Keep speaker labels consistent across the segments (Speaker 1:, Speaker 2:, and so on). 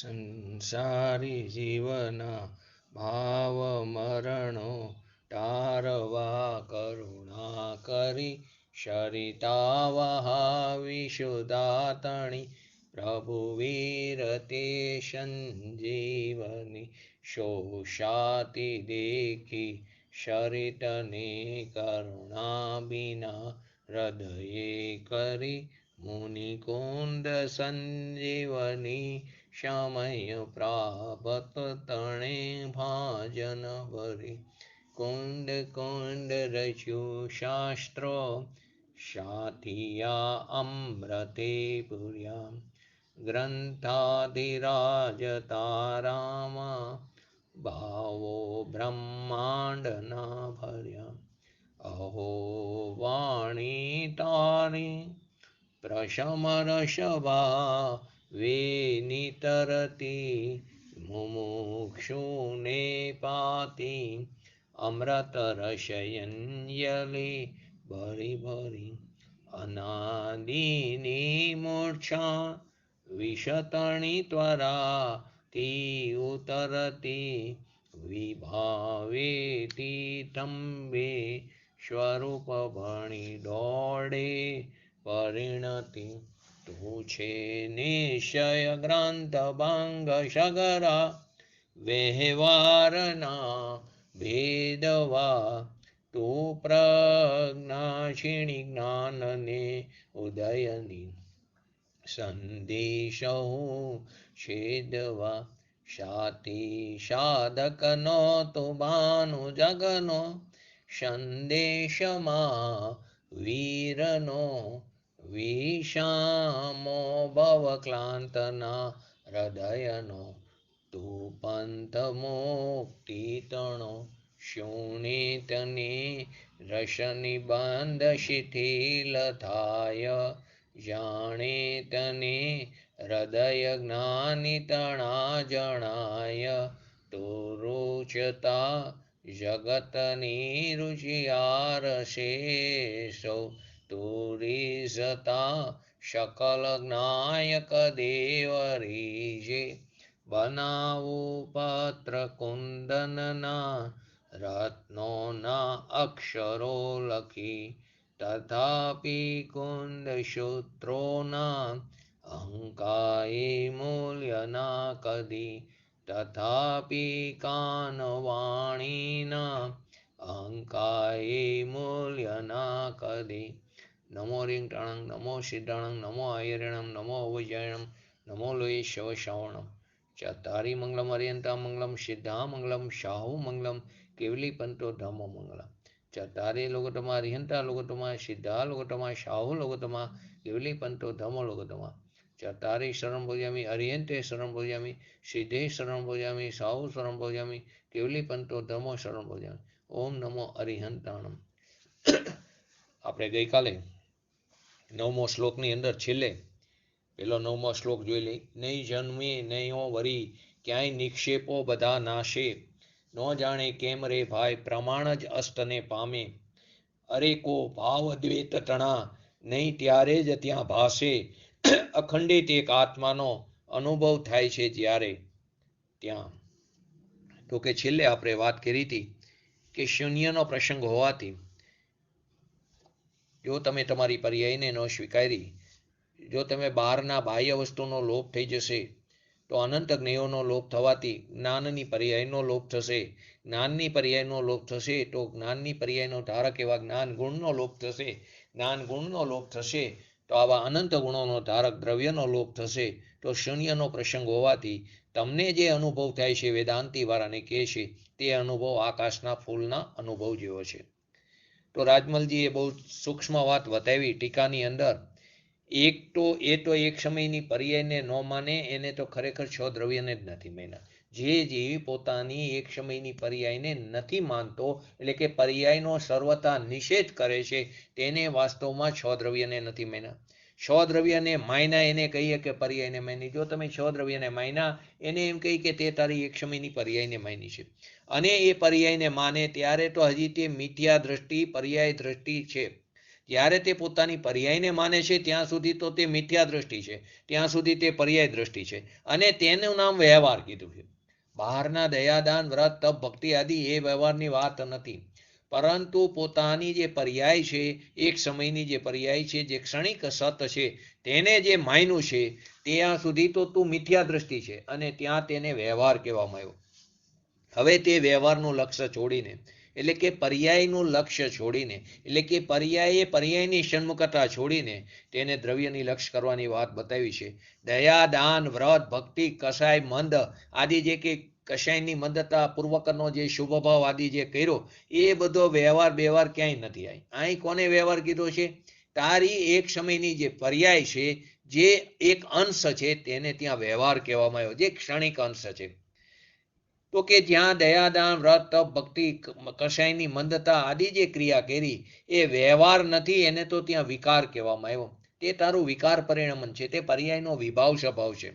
Speaker 1: સંસારી જીવના ભાવ મરણો ટારવા કરુણા કરી શરિતા વહાવિશુદાતણી પ્રભુ વીરતે સંજીવની શોષાતી દેખી શરિતને કરુણા બિના હૃદયે કરી મુનિકુંદ સંજીવની સમય પ્રાપ્ત તણે ભાજન ભરી કુંડ કુંડ રચ્યું શાસ્ત્રો સાથિયા અમૃતે પુર્યા ગ્રંથાધિરાજ તારામાં ભાવો બ્રહ્માંડના ભર્યા અહો વાણી તારી પ્રશમરસભા વેનિતરતી મુમુક્ષુને પાતી અમૃત રસયંજલિ ભરી ભરી અનાદિની મૂર્છા વિશતણી ત્વરાથી ઉતરતી વિભાવેતી તંબે સ્વરૂપ ભણી દોડે પરિણતિ તું છે નિશ્ચય ગ્રંથ ભંગ સગરા વ્યવહારના ભેદવા તું પ્રજ્ઞાક્ષિણી જ્ઞાનને ઉદયની સંદેશો છેદવા સાથી સાધકનો તું ભાનુ જગનો સંદેશમાં વીરનો વિષામો ભવક્લાંતના હૃદયનો તું પંથ મુક્તિ તણો શુનિતને રસનિબંધ શિથિલ થાય જાણે તને હૃદય જ્ઞાની તણા જણાય તો રૂચતા જગતની રુચિયાર શેષો તુરીઝતા શકલ જ્ઞાયક દેવરીજે બનાવું પત્ર કુંદનના રત્નોના અક્ષરો લખી તથાપી કુંદ સૂત્રોના અહંકાએ મૂલ્યના કદી તથાપી કાનવાણીના અહંકાએ મૂલ્યના કદી નમો રિંગ ટાણંગ નમો સિદ્ધાણંગ નમો આયર્ણમ નમો અવજયણમ નમો લોય શવ શ્રવણમ ચતારી મંગલમ અર્યંતા મંગલમ સિદ્ધા મંગલમ શાહુ મંગલમ કેવલી પંતો ધમો મંગલમ ચતારે લોગોત્તમા અર્યંતા લોગોત્તમા સિદ્ધા લોગોત્તમા શાહુ લોગોત્તમા કેવલી પંતો ધમો લોગોત્તમા ચતારે શરણ ભોજામી અર્યંતે શરણ ભોજામી સિદ્ધે શરણ ભોજામી સાહુ શરણ ભોજામી કેવલી પંતો ધમો શરણ ભોજામી ઓમ નમો અરિહંતાણમ. આપણે ગઈકાલે 9મો શ્લોકની અંદર છેલ્લે પેલો 9મો શ્લોક જોઈ લઈ. નહીં જન્મે નહીં વરી ક્યાંય નિક્ષેપો બધા નાશે ન જાણે કેમ રે ભાઈ પ્રમાણ જ અસ્તને પામે અરે કો ભાવ દ્વેત તણા નહીં ત્યારે જ ત્યાં ભાષે અખંડિત એક આત્માનો અનુભવ થાય છે જ્યારે ત્યાં. તો કે છેલ્લે આપણે વાત કરી હતી કે શૂન્યનો પ્રસંગ હોવાથી જો તમે તમારી પર્યાયને ન સ્વીકારી, જો તમે બહારના બાહ્ય વસ્તુનો લોભ થઈ જશે તો અનંત જ્ઞેયોનો લોભ થવાથી જ્ઞાનની પર્યાયનો લોભ થશે. જ્ઞાનની પર્યાયનો લોભ થશે તો જ્ઞાનની પર્યાયનો ધારક એવા જ્ઞાન ગુણનો લોભ થશે. જ્ઞાન ગુણનો લોભ થશે તો આવા અનંત ગુણોનો ધારક દ્રવ્યનો લોભ થશે. તો શૂન્યનો પ્રસંગ હોવાથી તમને જે અનુભવ થાય છે વેદાંતી વાળાને કહે છે તે અનુભવ આકાશના ફૂલના અનુભવ જેવો છે. તો રાજમલજીએ બહુ સૂક્ષ્મ વાત બતાવી ટીકાની અંદર. એક તો એક સમયની પર્યાયને ન માને એને તો ખરેખર છ દ્રવ્યને જ નથી માન્યા. જે જીવ પોતાની એક સમયની પર્યાયને નથી માનતો એટલે કે પર્યાયનો સર્વથા નિષેધ કરે છે તેને વાસ્તવમાં છ દ્રવ્યને નથી માન્યા. છ દ્રવ્યને માયના એને કહીએ કે પર્યાયને માની. જો તમે છ દ્રવ્યને માયના એને એમ કહી કે તે તારી એક સમયની પર્યાયને માની છે અને એ પર્યાયને માને ત્યારે તો હજી તે મિથ્યા દ્રષ્ટિ પર્યાય દ્રષ્ટિ છે. ત્યારે તે પોતાની પર્યાયને માને છે ત્યાં સુધી તો તે મિથ્યા દ્રષ્ટિ છે, ત્યાં સુધી તે પર્યાય દ્રષ્ટિ છે, અને તેનું નામ વ્યવહાર કીધું છે. બહારના દયાદાન વ્રત તપ ભક્તિ આદિ એ વ્યવહારની વાત નથી, પરંતુ પોતાની જે પર્યાય છે, એક સમયની જે પર્યાય છે, જે ક્ષણિક સત છે, તેને જે માન્યું છે ત્યાં સુધી તો તું મિથ્યા દ્રષ્ટિ છે, અને ત્યાં તેને વ્યવહાર કહેવામાં આવ્યો. હવે તે વ્યવહારનું લક્ષ્ય છોડીને, એટલે કે પર્યાયનું લક્ષ્ય છોડીને, એટલે કે પર્યાયની સન્મુખતા છોડીને તેને દ્રવ્યની લક્ષ્ય કરવાની વાત બતાવી છે. દયા દાન વ્રત ભક્તિ કસાય મંદ આદિ જે કે કસાયની મંદતા પૂર્વકનો જે શુભ ભાવ આદિ જે કર્યો એ બધો વ્યવહાર ક્યાંય નથી. અહીં કોને વ્યવહાર કીધો છે? તારી એક સમયની જે પર્યાય છે, જે એક અંશ છે, તેને ત્યાં વ્યવહાર કહેવામાં આવ્યો, જે ક્ષણિક અંશ છે. તો કે જ્યાં દયાદાન વ્રત તપ ભક્તિ કસાયની મંદતા આદિ જે ક્રિયા કરી એ વ્યવહાર નથી, એને તો ત્યાં વિકાર કહેવામાં આવ્યો. તે તારું વિકાર પરિણમન છે, તે પર્યાયનો વિભાવ સ્વભાવ છે.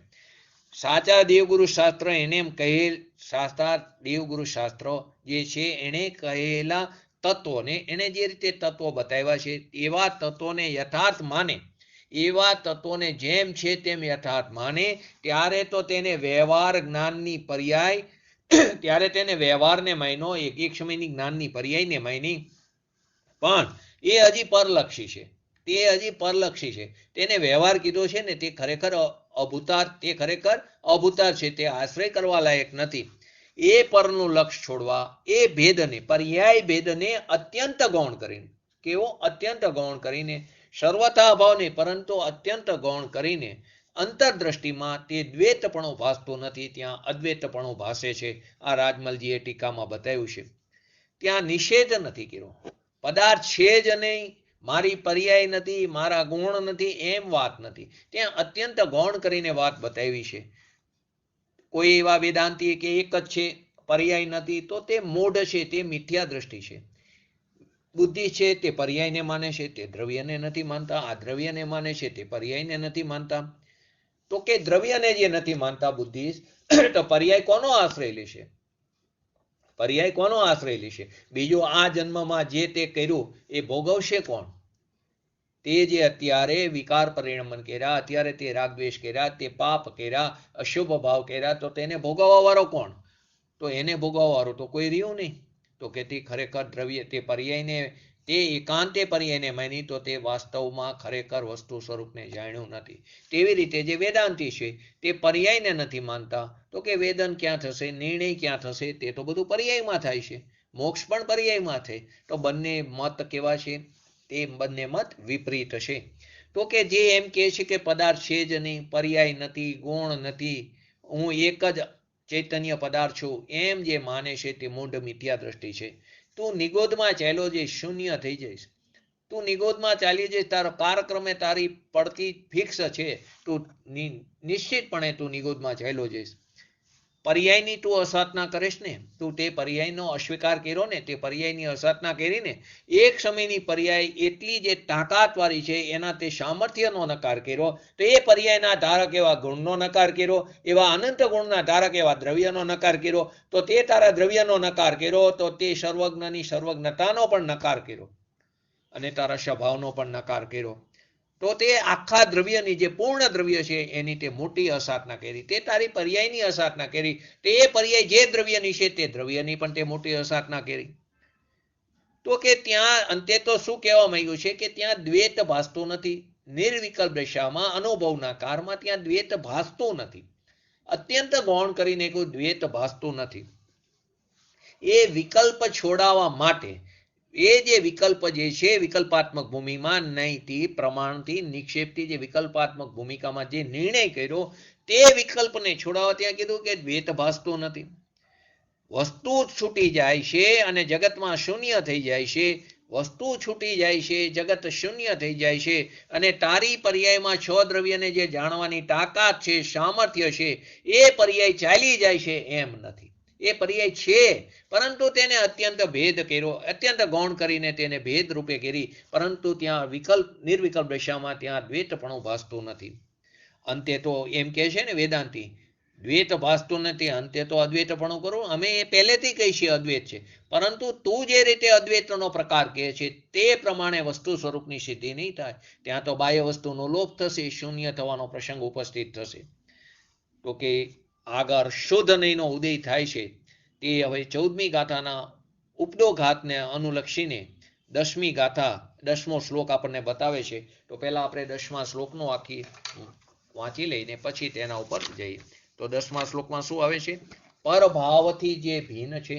Speaker 1: સાચા દેવગુરુ શાસ્ત્ર એને એમ કહેલ, સાચા દેવગુરુ શાસ્ત્રો જે છે એને કહેલા તત્વોને, એને જે રીતે તત્વો બતાવ્યા છે એવા તત્વોને યથાર્થ માને, એવા તત્વોને જેમ છે તેમ યથાર્થ માને, ત્યારે તો તેને વ્યવહાર જ્ઞાનની પર્યાય, ત્યારે તેને વ્યવહારને માન્યો, એક સમયની જ્ઞાનની પર્યાયને માની, પણ એ હજી પરલક્ષી છે, તે હજી પરલક્ષી છે. તેને વ્યવહાર કીધો છે ને તે ખરેખર અભૂતાર, તે ખરેખર અભૂતાર છે, તે આશ્રય કરવા લાયક નથી. એ પરનું લક્ષ છોડવા, એ ભેદને, પર્યાય ભેદને અત્યંત ગૌણ કરીને, કેવો અત્યંત ગૌણ કરીને, સર્વથા અભાવને પરંતુ અત્યંત ગૌણ કરીને અંતરદ્રષ્ટિમાં તે દ્વૈતપણું ભાસતું નથી, ત્યાં અદ્વૈતપણું ભાસે છે. આ રાજમલજીએ ટીકામાં બતાવ્યું છે. ત્યાં નિષેધ નથી કર્યો, પદાર્થ છે જ નહીં, મારી પર્યાય નથી, મારા ગુણ નથી, એમ વાત નથી. ત્યાં અત્યંત ગૌણ કરીને વાત બતાવી છે. કોઈ એવા વેદાંતી કે એક જ છે, પર્યાય નથી, તો તે મૂઢ છે, તે મિથ્યા દ્રષ્ટિ છે. બુદ્ધિ છે તે પર્યાયને માને છે, તે દ્રવ્યને નથી માનતા. આ દ્રવ્યને માને છે, તે પર્યાયને નથી માનતા. તો કે દ્રવ્યને જે નથી માનતા બુદ્ધિ, તો પર્યાય કોનો આશ્રય લેશે? પર્યાય કોનો આશ્રય લેશે? બીજો આ જન્મમાં જે તે કર્યું એ ભોગવશે કોણ? તે જે અત્યારે વિકાર પરિણમન કર્યા, અત્યારે તે રાગદ્વેષ કર્યા, તે પાપ કર્યા, અશુભ ભાવ કર્યા, તો તેને ભોગવવા વાળો કોણ? તો એને ભોગવવા વાળો તો કોઈ રહ્યું નહીં. તો કે તે ખરેખર દ્રવ્ય, તે પર્યાયને, તે એકાંતે પર્યાયને માની, તો તે વાસ્તવમાં ખરેખર વસ્તુ સ્વરૂપને જાણ્યું નથી. તેવી રીતે જે વેદાંતી છે તે પર્યાયને નથી માનતા, તો કે વેદન ક્યાં થશે, નિર્ણય ક્યાં થશે? તે તો બધું પર્યાયમાં થાય છે, મોક્ષ પણ પર્યાયમાં થાય. તો બંને મત કેવા છે? તે બંને મત વિપરીત છે. તો કે જે એમ કહે છે કે પદાર્થ છે જ નહીં, પર્યાય નથી, ગુણ નથી, હું એક જ ચૈતન્ય પદાર્થ છું, એમ જે માને છે તે મૂઢ મિથ્યા દ્રષ્ટિ છે. તું નિગોદમાં ચાલ્યો જઈશ, શૂન્ય થઈ જઈશ. તું નિગોદમાં ચાલી જઈશ, તારો કાળક્રમે તારી પડતી ફિક્સ છે, તું નિશ્ચિતપણે તું નિગોદમાં ચાલ્યો જઈશ. પર્યાયની તું અસાધના કરીશ ને, તું તે પર્યાયનો અસ્વીકાર કર્યો ને, તે પર્યાયની અસાધના કરીને એક સમયની પર્યાય એટલી જે તાકાતવાળી છે એના તે સામર્થ્યનો નકાર કર્યો, તો એ પર્યાયના ધારક એવા ગુણનો નકાર કર્યો, એવા અનંત ગુણના ધારક એવા દ્રવ્યનો નકાર કર્યો, તો તે તારા દ્રવ્યનો નકાર કર્યો, તો તે સર્વજ્ઞની સર્વજ્ઞતાનો પણ નકાર કર્યો, અને તારા સ્વભાવનો પણ નકાર કર્યો. તો તે આખા દ્રવ્યની જે પૂર્ણ દ્રવ્ય છે એની તે મોટી અસાધના કરી, તે તારી પર્યાયની અસાધના કરી. તે પર્યાય જે દ્રવ્યની છે તે દ્રવ્યની પણ તે મોટી અસાધના કરી. તો કે ત્યાં અંતે તો શું કહેવા માંગ્યું છે કે ત્યાં દ્વૈત ભાસતું નથી. નિર્વિકલ્પ દશામાં અનુભવના કાળમાં ત્યાં દ્વૈત ભાસતું નથી. અત્યંત ગૌણ કરીને કોઈ દ્વૈત ભાસતું નથી. એ વિકલ્પ છોડાવવા માટે, એ જે વિકલ્પ જે છે વિકલ્પાત્મક ભૂમિમાં નહીંથી, પ્રમાણથી, નિક્ષેપથી જે વિકલ્પાત્મક ભૂમિકામાં જે નિર્ણય કર્યો, તે વિકલ્પને છોડાવવા ત્યાં કીધું કે દ્વૈત ભાસતું નથી. વસ્તુ છૂટી જાય છે અને જગતમાં શૂન્ય થઈ જાય છે. વસ્તુ છૂટી જાય છે, જગત શૂન્ય થઈ જાય છે, અને તારી પર્યાયમાં છ દ્રવ્યને જે જાણવાની તાકાત છે, સામર્થ્ય છે, એ પર્યાય ચાલી જાય છે એમ નથી. એ પર્યાય છે, પરંતુ તેને અત્યંત ભેદ કર્યો, અત્યંત ગૌણ કરીને તેને ભેદ રૂપે કરી, પરંતુ ત્યાં વિકલ્પ, નિર્વિકલ્પ દશામાં ત્યાં દ્વૈતપણું ભાસતું નથી. અંતે તો એમ કહે છે ને વેદાંતી, દ્વૈત ભાસતું નથી, અંતે તો અદ્વૈતપણું કરું. અમે એ પહેલેથી કહી છીએ અદ્વૈત છે, પરંતુ તું જે રીતે અદ્વૈતનો પ્રકાર કહે છે તે પ્રમાણે વસ્તુ સ્વરૂપની સિદ્ધિ નહીં થાય. ત્યાં તો બાહ્ય વસ્તુનો લોપ થશે, શૂન્ય થવાનો પ્રસંગ ઉપસ્થિત થશે. તો કે આગળ શુદ્ધ નહીંનો ઉદય થાય છે. તે હવે 14મી ગાથાના ઉપદોઘાતને અનુલક્ષીને 10મી ગાથા 10મો શ્લોક આપણને બતાવે છે. તો પહેલા આપણે 10મા શ્લોકનો આખી વાંચી લઈને પછી તેના ઉપર જઈએ. તો 10મા શ્લોકમાં શું આવે છે? પરભાવથી જે ભિન્ન છે,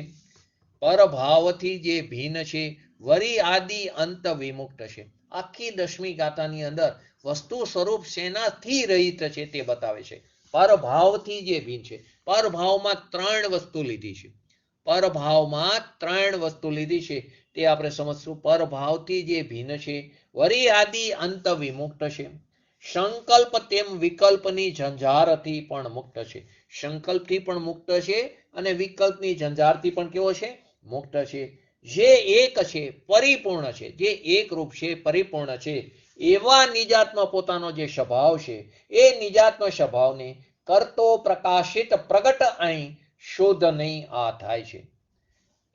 Speaker 1: પરભાવથી જે ભિન્ન છે, વરી આદિ અંત વિમુક્ત છે. આખી 10મી ગાથાની અંદર વસ્તુ સ્વરૂપ શેનાથી રહિત છે તે બતાવે છે. પરભાવથી જે ભિન્ન છે. પરભાવમાં 3 વસ્તુ લીધી છે. પરભાવમાં 3 વસ્તુ લીધી છે તે આપણે સમજશું. પરભાવથી જે ભિન્ન છે, વરી આદિ અંત વિમુક્ત છે, સંકલ્પ તેમ વિકલ્પની ઝંઝારથી પણ મુક્ત છે. સંકલ્પથી પણ મુક્ત છે અને વિકલ્પની ઝંઝારથી પણ કેવો છે? મુક્ત છે. જે એક છે, પરિપૂર્ણ છે, જે એક રૂપ છે, પરિપૂર્ણ છે, એવા નિજાત્મ પોતાનો જે સ્વભાવ છે એ નિજાત્મ સ્વભાવને કરતો પ્રકાશિત પ્રગટ અહીં શુદ્ધ નહીં આ થાય છે.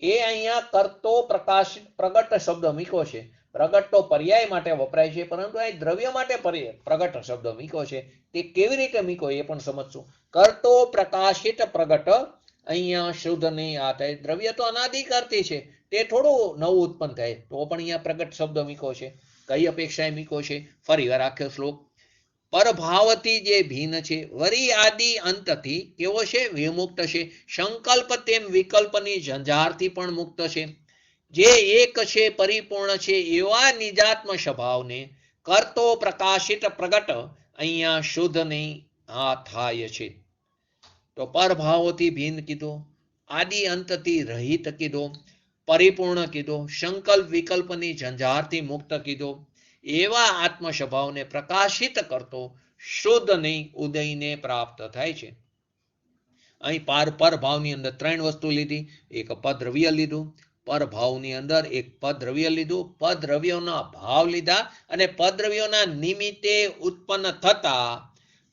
Speaker 1: એ અહીંયા કરતો પ્રકાશિત પ્રગટ શબ્દ મૂક્યો છે. પ્રગટ તો પર્યાય માટે વપરાય છે, પરંતુ અહીં દ્રવ્ય માટે પ્રગટ શબ્દ મૂક્યો છે. તે કેવી રીતે મૂક્યો એ પણ સમજશું. કરતો પ્રકાશિત પ્રગટ અહીંયા શુદ્ધ નહીં આ થાય. દ્રવ્ય તો અનાદિકાળથી છે, તે થોડું નવું ઉત્પન્ન થાય. તો પણ અહીંયા પ્રગટ શબ્દ મૂક્યો છે. કઈ અપેક્ષાએ મૂક્યો છે? ફરી વાર આખ્યો શ્લોક. પરભાવથી જે ભિન્ન છે, વરી આદિ અંતથી કેવો છે? વિમુક્ત છે. સંકલ્પ તેમ વિકલ્પની ઝંઝારથી પણ મુક્ત છે. જે એક છે, પરિપૂર્ણ છે, એવા નિજાત્મ સ્વભાવને કરતો પ્રકાશિત પ્રગટ અહીંયા શુદ્ધ નહીં આ થાય છે. તો પરભાવથી ભિન્ન કીધો, આદિ અંતથી રહિત કીધો, પરિપૂર્ણ કીધો, સંકલ્પ વિકલ્પની ઝંઝારથી મુક્ત કીધો, એવા આત્મ સ્વભાવને પ્રકાશિત કરતો શુદ્ધ નહીં ઉદયને પ્રાપ્ત થાય છે. અહીં પરભાવની અંદર 3 વસ્તુ લીધી. એક પદ્રવ્ય લીધું, પરભાવની અંદર એક પદ્રવ્ય લીધું, પદ્રવ્યોના ભાવ લીધા અને પદ્રવ્યોના નિમિત્તે ઉત્પન્ન થતા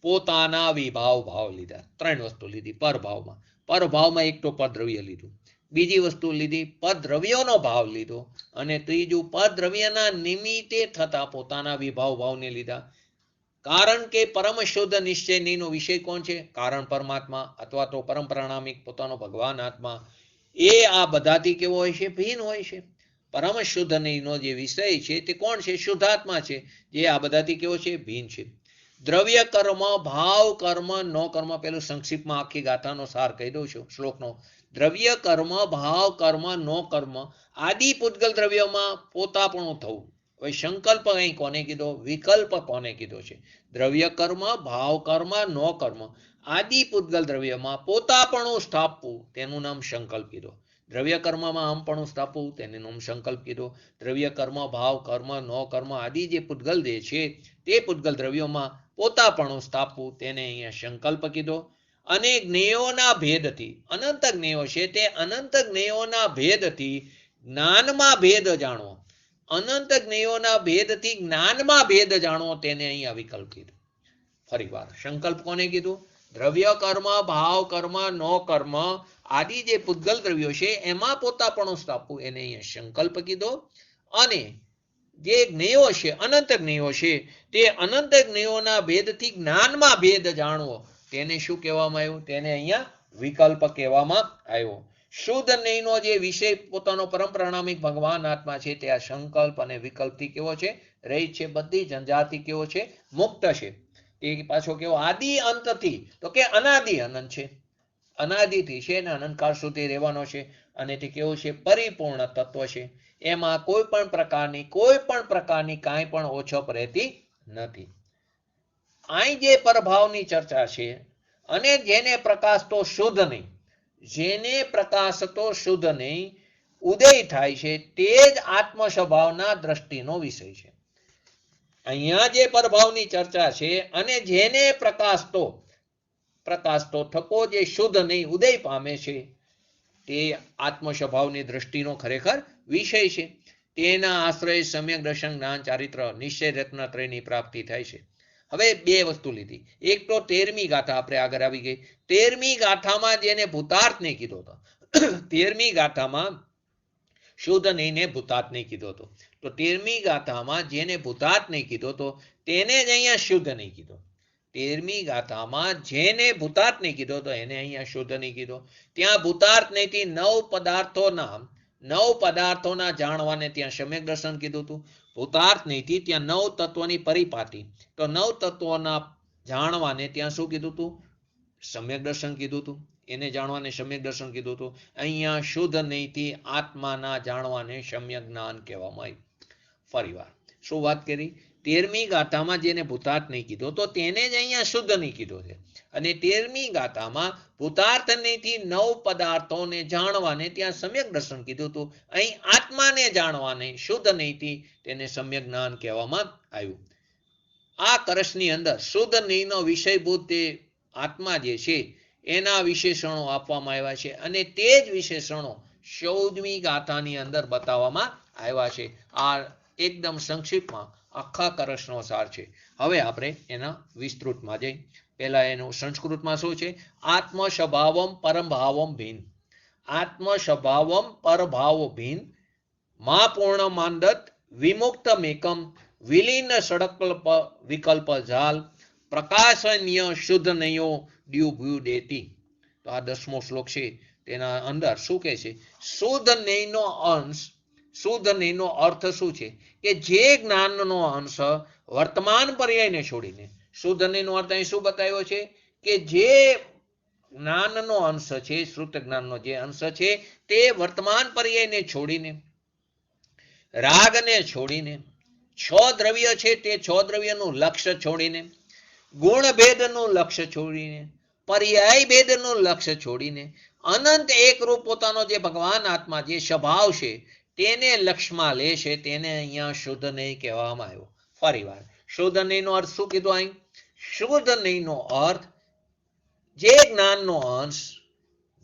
Speaker 1: પોતાના વિભાવ ભાવ લીધા. 3 વસ્તુ લીધી પરભાવમાં. પરભાવમાં એક તો પદ્રવ્ય લીધું, બીજી વસ્તુ લીધી પદ્રવ્યોનો ભાવ લીધો અને ત્રીજું પદ્રવ્યના નિમિત્તે થતા પોતાના વિભાવ ભાવને લીધા. કારણ કે પરમ શુદ્ધ નિશ્ચયનો વિષય કોણ છે? કારણ પરમાત્મા અથવા તો પરમ પ્રાણામિક પોતાનો ભગવાન આત્મા. એ આ બધાથી કેવો હોય છે? ભિન્ન હોય છે. પરમ શુદ્ધ નિનો જે વિષય છે તે કોણ છે? શુદ્ધાત્મા છે, જે આ બધાથી કેવો છે? ભિન્ન છે. દ્રવ્ય કર્મ, ભાવ કર્મ, નો કર્મ. પેલું સંક્ષિપ્તમાં આખી ગાથાનો સાર કહી દઉં છું શ્લોકનો. દ્રવ્ય કર્મ, ભાવ કર્મ, નો કર્મ, આદિ પૂતગલ દ્રવ્યોમાં પોતાપણું થવું. હવે સંકલ્પ અહીં કોને કીધો? વિકલ્પ કોને કીધો છે? દ્રવ્ય કર્મ, ભાવ કર્મ, નો કર્મ, આદિ પૂતગલ દ્રવ્યમાં પોતાપણું સ્થાપવું, તેનું નામ સંકલ્પ કીધો. દ્રવ્ય કર્મમાં આમપણું સ્થાપવું, તેનું નામ સંકલ્પ કીધો. દ્રવ્ય કર્મ, ભાવ કર્મ, નો કર્મ આદિ જે પૂતગલ દે છે તે પૂતગલ દ્રવ્યોમાં પોતાપણું સ્થાપવું, તેને અહીંયા સંકલ્પ કીધો. અને જ્ઞેયોના ભેદથી, અનંત જ્ઞેયો છે તે અનંત જ્ઞેયોના ભેદથી જ્ઞાનમાં ભેદ જાણવો. અનંત જ્ઞેયોના ભેદથી જ્ઞાનમાં ભેદ જાણવો, તેને અહીંયા વિકલ્પ કીધું. ફરી વાર સંકલ્પ કોને કીધું? દ્રવ્ય કર્મ, ભાવ કર્મ, નો કર્મ આદિ જે પૂતગલ દ્રવ્યો છે એમાં પોતાપણું સ્થાપવું, એને અહીંયા સંકલ્પ કીધો. અને જે જ્ઞેયો છે, અનંત જ્ઞેયો છે, તે અનંત જ્ઞેયોના ભેદથી જ્ઞાનમાં ભેદ જાણવો, તેને શું કહેવામાં આવ્યું? તેને અહીંયા વિકલ્પ કહેવામાં આવ્યો. શુદ્ધ જ્ઞેયનો જે વિષય પોતાનો પરમ પ્રાણામિક ભગવાન આત્મા છે તે આ સંકલ્પ અને વિકલ્પથી કેવો છે? રહિત છે. બધી ઝંઝારથી કેવો છે? મુક્ત છે. એ પાછો કેવો? આદિ અંતથી, તો કે અનાદિ અનંત છે, અનાદિથી છે ને અનંતકાળ સુધી રહેવાનો છે. અને તે કેવો છે? પરિપૂર્ણ તત્વ છે. એમાં કોઈ પણ પ્રકારની કાંઈ પણ ઓછપ રહેતી નથી. અહીં જે પરભાવની ચર્ચા છે, અને જેને પ્રકાશતો શુદ્ધ નહીં, જેને પ્રકાશતો શુદ્ધ નહીં ઉદય થાય છે, તે જ આત્મ સ્વભાવના દ્રષ્ટિનો વિષય છે. અહીંયા જે પરભાવની ચર્ચા છે અને જેને પ્રકાશતો થકો જે શુદ્ધ નહીં ઉદય પામે છે, તે આત્મ સ્વભાવની દ્રષ્ટિનો ખરેખર વિષય છે. તેના આશ્રય સમ્યક દર્શન, જ્ઞાન, ચારિત્ર, નિશ્ચય રત્નત્રયની પ્રાપ્તિ થાય છે. હવે બે વસ્તુ લીધી. એક તો 13મી ગાથા આપણે આગળ આવી ગઈ. 13મી ગાથામાં જેને ભૂતાર્થ નહીં કીધો હતો 13મી ગાથામાં શુદ્ધ નહીંને ભૂતાર્થ નહીં કીધો હતો. તો 13મી ગાથામાં જેને ભૂતાર્થ નહીં કીધો હતો તેને જ અહીંયા શુદ્ધ નહીં કીધો. 13મી ગાથામાં જેને ભૂતાર્થ નહીં કીધો તો એને અહીંયા શુદ્ધ નહીં કીધો. ત્યાં ભૂતાર્થ નહીંથી 9 પદાર્થોના જાણવાને ત્યાં સમ્યક દર્શન કીધું હતું. ભૂતાર્થ નહીંથી ત્યાં 9 તત્વોની પરિપાટી, તો 9 તત્વોના જાણવાને ત્યાં શું કીધું હતું? સમ્યક દર્શન કીધું હતું. એને જાણવાને સમ્યક દર્શન કીધું હતું. અહીંયા શુદ્ધ નહીંથી આત્માના જાણવાને સમ્યક જ્ઞાન કહેવામાં આવ્યું. ફરીવાર શું વાત કરી? 13મી ગાથામાં જેને ભૂતાર્થ નહીં કીધો તો તેને જ અહીંયા શુદ્ધ નહીં કીધો છે. અને 13મી ગાથામાં ભૂતાર્થ નહીંથી 9 પદાર્થોને જાણવાને ત્યાં સમ્યક દર્શન કીધું હતું. અહીં આત્માને જાણવાને શુદ્ધ નહીંથી તેને સમ્યક જ્ઞાન કહેવામાં આવ્યું. આ કળશની અંદર શુદ્ધ નહીંનો વિષયભૂત તે આત્મા જે છે એના વિશેષણો આપવામાં આવ્યા છે અને તે જ વિશેષણો 14મી ગાથાની અંદર બતાવવામાં આવ્યા છે. આ એકદમ સંક્ષિપ્તમાં આખા કળશનો સાર છે. હવે આપણે એના વિસ્તૃતમાં જઈ. પહેલા એનું સંસ્કૃતમાં શું છે? આત્મ સ્વભાવમ પરમભાવમ ભિન્ન. આત્મ સ્વભાવમ પરભાવો ભિન્ન મા પૂર્ણ માંદત વિમુક્તમેકમ વિલીન સડકલ્પ વિકલ્પ જાલ પ્રકાશન્ય શુદ્ધ નયો દ્યુભ્યુ દેતી. તો આ 10મો શ્લોક છે. તેના અંદર શું કહે છે? શુદ્ધ નયનો અંશ, શુદ્ધ નયનો અર્થ શું છે? કે જે જ્ઞાનનો અંશ વર્તમાન પર્યાયને છોડીને, શુદ્ધ નયનો અર્થ અહીં શું બતાવ્યો છે? કે જે જ્ઞાનનો અંશ છે, શ્રુત જ્ઞાનનો જે અંશ છે તે વર્તમાન પર્યાયને છોડીને, રાગને છોડીને, 6 દ્રવ્ય છે તે 6 દ્રવ્યનું લક્ષ્ય છોડીને, ગુણ ભેદનું લક્ષ્ય છોડીને, પર્યાય ભેદનું લક્ષ્ય છોડીને, અનંત એકરૂપ પોતાનો જે ભગવાન આત્મા જે સ્વભાવ છે તેને લક્ષ્યમાં લે છે, તેને અહીંયા શુદ્ધ નહીં કહેવામાં આવ્યો. ફરીવાર શુદ્ધ નહીંનો અર્થ શું કીધું? અહીં શુદ્ધ નહીંનો અર્થ જે જ્ઞાનનો અંશ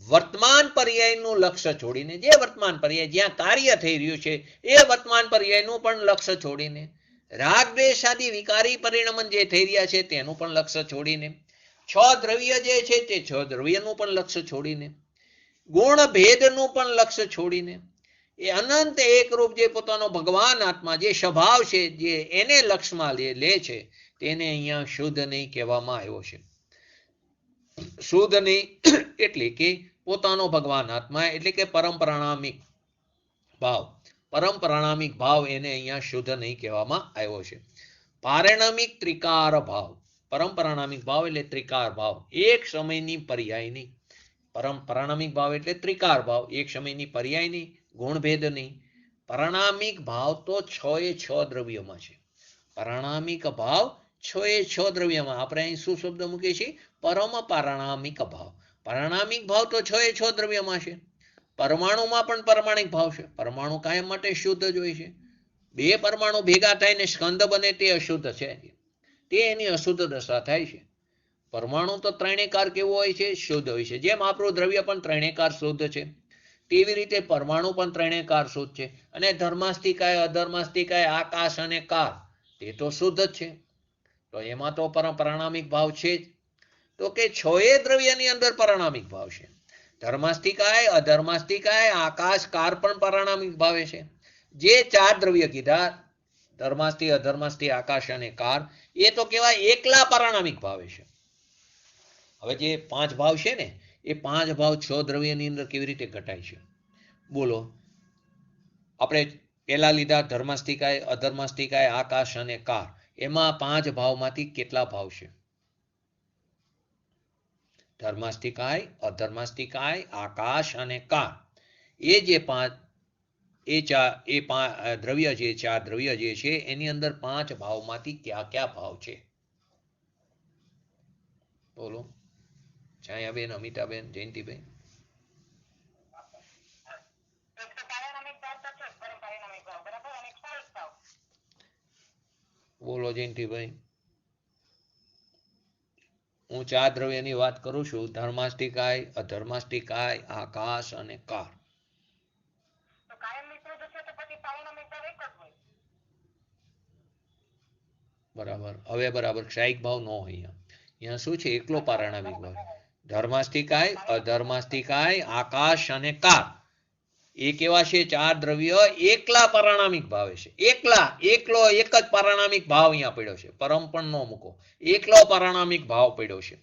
Speaker 1: વર્તમાન પર્યાયનું લક્ષ્ય છોડીને, જે વર્તમાન પર્યાય જ્યાં કાર્ય થઈ રહ્યું છે એ વર્તમાન પર્યાયનું પણ લક્ષ્ય છોડીને, રાગ દ્વેષ આદિ વિકારી પરિણમન જે થઈ રહ્યા છે તેનું પણ લક્ષ્ય છોડીને, 6 દ્રવ્ય જે છે તે 6 દ્રવ્યનું પણ લક્ષ્ય છોડીને, ગુણ ભેદનું પણ લક્ષ્ય છોડીને, એ અનંત એકરૂપ જે પોતાનો ભગવાન આત્મા જે સ્વભાવ છે જે એને લક્ષ્યમાં લે છે તેને અહીંયા શુદ્ધ નહીં કહેવામાં આવ્યો છે. શુદ્ધ નહીં એટલે કે પોતાનો ભગવાન આત્મા એટલે કે પરંપરાણામિક ભાવ, પરંપરાણામિક ભાવ એને અહીંયા શુદ્ધ નહીં કહેવામાં આવ્યો છે. પારણામિક ત્રિકાર ભાવ, પરંપરાણામિક ભાવ એટલે ત્રિકાર ભાવ, એક સમયની પર્યાયની. પરંપરાણામિક ભાવ એટલે ત્રિકાર ભાવ, એક સમયની પર્યાયની, ગુણભેદની. પરણામિક ભાવ તો 6 દ્રવ્યોમાં છે. પરણામિક ભાવ 6 દ્રવ્યમાં. આપણે અહીં શું શબ્દ મૂકીએ છીએ? પરમ પારણામિક ભાવ. પરણામિક ભાવ તો 6 દ્રવ્યમાં છે. પરમાણુમાં પણ પરમાણિક ભાવ છે. પરમાણુ કાયમ માટે શુદ્ધ જ હોય છે. 2 પરમાણુ ભેગા થઈને સ્કંદ બને તે અશુદ્ધ છે, તે એની અશુદ્ધ દશા થાય છે. પરમાણુ તો ત્રણેયકાર કેવો હોય છે? શુદ્ધ હોય છે. જેમ આપણું દ્રવ્ય પણ ત્રણેયકાર શુદ્ધ છે તેવી રીતે પરમાણુ પણ ત્રણેયકાર શુદ્ધ છે. અને ધર્માસ્તિકાય, અધર્માસ્તિકાય, આકાશ અને કાર તે તો શુદ્ધ જ છે. તો એમાં તો પરણામિક ભાવ છે જ. તો કે 6 દ્રવ્યની અંદર પરણામિક ભાવ છે. ધર્માસ્તિકાય, અધર્માસ્તિકાય, આકાશ, કાર પણ પરણામિક ભાવે છે. જે 4 દ્રવ્ય કીધા ધર્માસ્તિ, અધર્માસ્તિ, આકાશ અને કાર એ તો કેવા એકલા પરણામિક ભાવે છે. હવે જે 5 ભાવ છે ને એ 5 ભાવ 6 દ્રવ્યની અંદર કેવી રીતે ઘટાય છે? બોલો. આપણે પેલા લીધા ધર્માસ્તિકાય, અધર્માસ્તિકાય, આકાશ અને કાર. એમાં 5 ભાવમાંથી કેટલા ભાવ છે? ધર્માસ્તિકાય, અધર્માસ્તિકાય, આકાશ અને કાર. એ જે 5 દ્રવ્ય છે, 4 દ્રવ્ય જે છે એની અંદર 5 ભાવમાંથી કયા કયા ભાવ છે? બોલો. છાયાબેન, અમિતાબેન, જયંતિભાઈ. બોલો જયંતિભાઈ. હું 4 દ્રવ્યની વાત કરું છું. ધર્માસ્તિકાય, અધર્માસ્તિકાય, આકાશ અને કાર. બરાબર. હવે બરાબર ક્ષાયિક ભાવ ન હોય અહીંયા. અહીંયા શું છે? એકલો પારણામિક ભાવ. ધર્માસ્તિકાય, અધર્માસ્તિકાય, આકાશ અને કાર એ કેવા છે? ચાર દ્રવ્ય એકલા પારણામિક ભાવે છે. એકલો એક જ પારણામિક ભાવ અહીંયા પડ્યો છે. પરમ પણ ન મૂકો. એકલો પારણામિક ભાવ પડ્યો છે.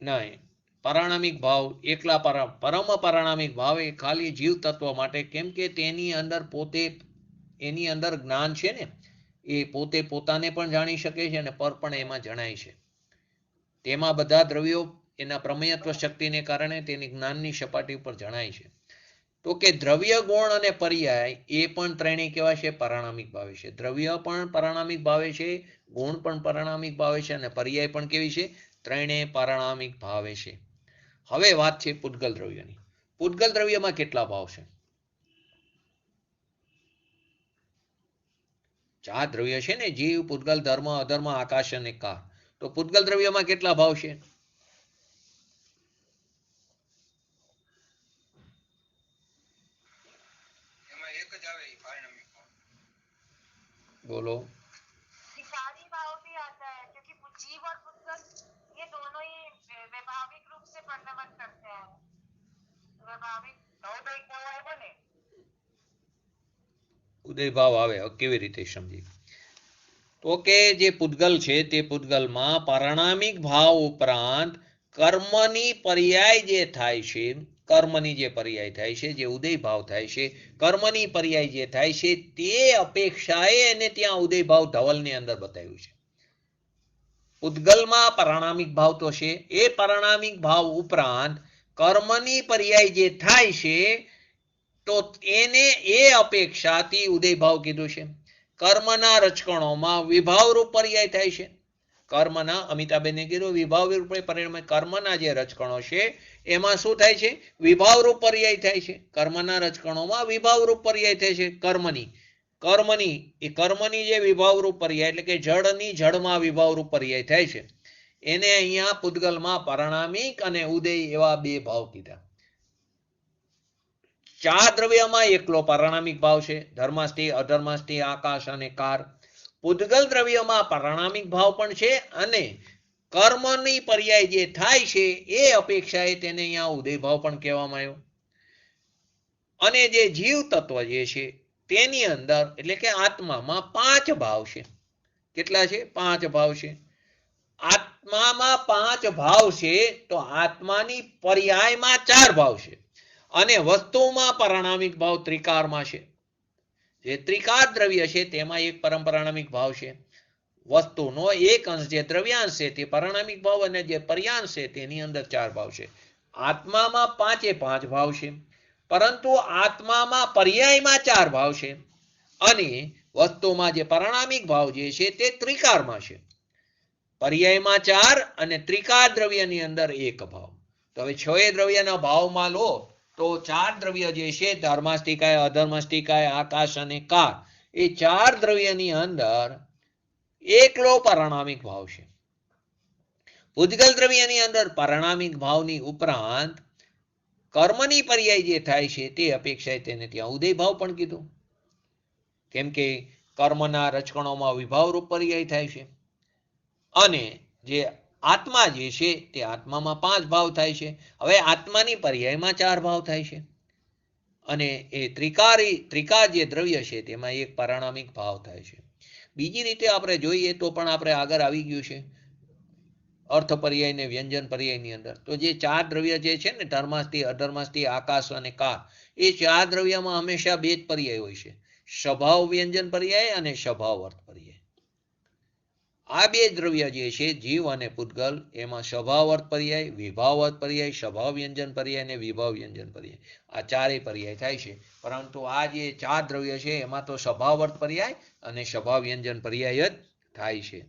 Speaker 1: નહીં, પારણામિક ભાવ એકલા પરમ પારણામિક ભાવ એ ખાલી જીવ તત્વ માટે, કેમ કે તેની અંદર પોતે, એની અંદર જ્ઞાન છે ને, એ પોતે પોતાને પણ જાણી શકે છે અને પર પણ એમાં જણાય છે. તેમાં બધા દ્રવ્યો એના પ્રમેયત્વ શક્તિને કારણે તેની જ્ઞાનની સપાટી ઉપર જણાય છે. તો કે દ્રવ્ય, ગુણ અને પર્યાય એ પણ ત્રણેય કેવા છે? પારણામિક ભાવે છે. દ્રવ્ય પણ પારણામિક ભાવે છે, ગુણ પણ પારણામિક ભાવે છે અને પર્યાય પણ કેવી છે? ત્રણેય પારણામિક ભાવે છે. હવે વાત છે પૂતગલ દ્રવ્યની. પૂતગલ દ્રવ્યમાં કેટલા ભાવ છે? ચાર દ્રવ્ય છે ને, જીવ, પૂતગલ, ધર્મ, અધર્મ, આકાશ અને કાર. તો પૂતગલ દ્રવ્યમાં કેટલા ભાવ છે? बोलो.
Speaker 2: शिकारी भाव भी आता है क्योंकि जीव और पुष्कर ये दोनों ही वैभाविक रूप से वर्णन करते हैं. वैभाविक नवोदय भाव आएगा ने
Speaker 1: ઉદય ભાવ આવે. કેવી રીતે સમજી? તો કે જે પૂતગલ છે તે પૂતગલમાં પારણામિક ભાવ ઉપરાંત કર્મની પર્યાય જે થાય છે, કર્મની જે પર્યાય થાય છે, જે ઉદય ભાવ થાય છે, કર્મની પર્યાય જે થાય છે તે અપેક્ષાએ એને ત્યાં ઉદય ભાવ ધવલની અંદર બતાવ્યું છે. પૂતગલમાં પારણામિક ભાવ તો છે, એ પારણામિક ભાવ ઉપરાંત કર્મની પર્યાય જે થાય છે તો એને એ અપેક્ષાથી ઉદય ભાવ કીધું છે. કર્મના રચકણોમાં વિભાવ રૂપ પર્યાય થાય છે. કર્મના, અમિતાબેને કીધું વિભાવ રૂપ પરિણામે કર્મના જે રચકણો છે એમાં શું થાય છે? વિભાવ રૂપ પર્યાય થાય છે. કર્મના રચકણોમાં વિભાવ રૂપ પર્યાય થાય છે. કર્મની જે વિભાવ રૂપ પર્યાય એટલે કે જળની જળમાં વિભાવ રૂપ પર્યાય થાય છે એને અહીંયા પૂતગલમાં પારણામિક અને ઉદય એવા બે ભાવ કીધા. ચાર દ્રવ્યમાં એકલો પારણામિક ભાવ છે, ધર્માસ્તિ, અધર્માસ્તિ, આકાશ અને કાર. પૂતગલ દ્રવ્યમાં પારણામિક ભાવ પણ છે અને કર્મની પર્યાય જે થાય છે એ અપેક્ષાએ તેને અહીંયા ઉદય ભાવ પણ કહેવામાં આવ્યો. અને જે જીવ તત્વ જે છે તેની અંદર એટલે કે આત્મામાં પાંચ ભાવ છે. કેટલા છે? પાંચ ભાવ છે. આત્મામાં પાંચ ભાવ છે તો આત્માની પર્યાયમાં ચાર ભાવ છે અને વસ્તુમાં પારણામિક ભાવ ત્રિકારમાં છે. જે ત્રિકાર દ્રવ્ય છે તેમાં એક પરમપારણામિક ભાવ છે. વસ્તુનો એક અંશ જે દ્રવ્યાંશ છે તે પારણામિક ભાવ અને જે પર્યાંશ છે તેની અંદર ચાર ભાવ છે. આત્મામાં પાંચે પાંચ ભાવ છે, પરંતુ આત્મામાં પર્યાયમાં ચાર ભાવ છે અને વસ્તુમાં જે પારણામિક ભાવ જે છે તે ત્રિકારમાં છે. પર્યાયમાં ચાર અને ત્રિકાર દ્રવ્યની અંદર એક ભાવ. તો હવે છ દ્રવ્યના ભાવમાં લો તો ચાર દ્રવ્ય જે છે ધર્માસ્તિકાય, અધર્માસ્તિકાય, આકાશ અને કાર, એ ચાર દ્રવ્યની અંદર એકલો પારણામિક ભાવ છે. પૂતગલ દ્રવ્યની અંદર પારણામિક ભાવની ઉપરાંત કર્મની પર્યાય જે થાય છે તે અપેક્ષાએ તેને ત્યાં ઉદય ભાવ પણ કીધું, કેમ કે કર્મના રચકણોમાં વિભાવ રૂપ પર્યાય થાય છે અને જે આત્મા જે છે તે આત્મામાં પાંચ ભાવ થાય છે. હવે આત્માની પર્યાયમાં ચાર ભાવ થાય છે અને એ ત્રિકાર જે દ્રવ્ય છે તેમાં એક પારણામિક ભાવ થાય છે. બીજી રીતે આપણે જોઈએ તો પણ આપણે આગળ આવી ગયું છે અર્થ પર્યાય ને વ્યંજન પર્યાયની અંદર. તો જે ચાર દ્રવ્ય જે છે ને, ધર્માસ્તિ, અધર્માસ્તિ, આકાશ અને કાર, એ ચાર દ્રવ્યમાં હંમેશા બે જ પર્યાય હોય છે, સ્વભાવ વ્યંજન પર્યાય અને સ્વભાવ અર્થ પર્યાય. આ બે દ્રવ્ય જે છે જીવ અને પૂતગલ, એમાં સ્વભાવ અર્થ પર્યાય, વિભાવ અર્થ પર્યાય, સ્વભાવ વ્યંજન પર્યાય અને વિભાવ વ્યંજન પર્યાય, આ ચારેય પર્યાય થાય છે. પરંતુ આ જે ચાર દ્રવ્ય છે એમાં તો સ્વભાવ અર્થ પર્યાય અને સ્વભાવ વ્યંજન પર્યાય જ થાય છે.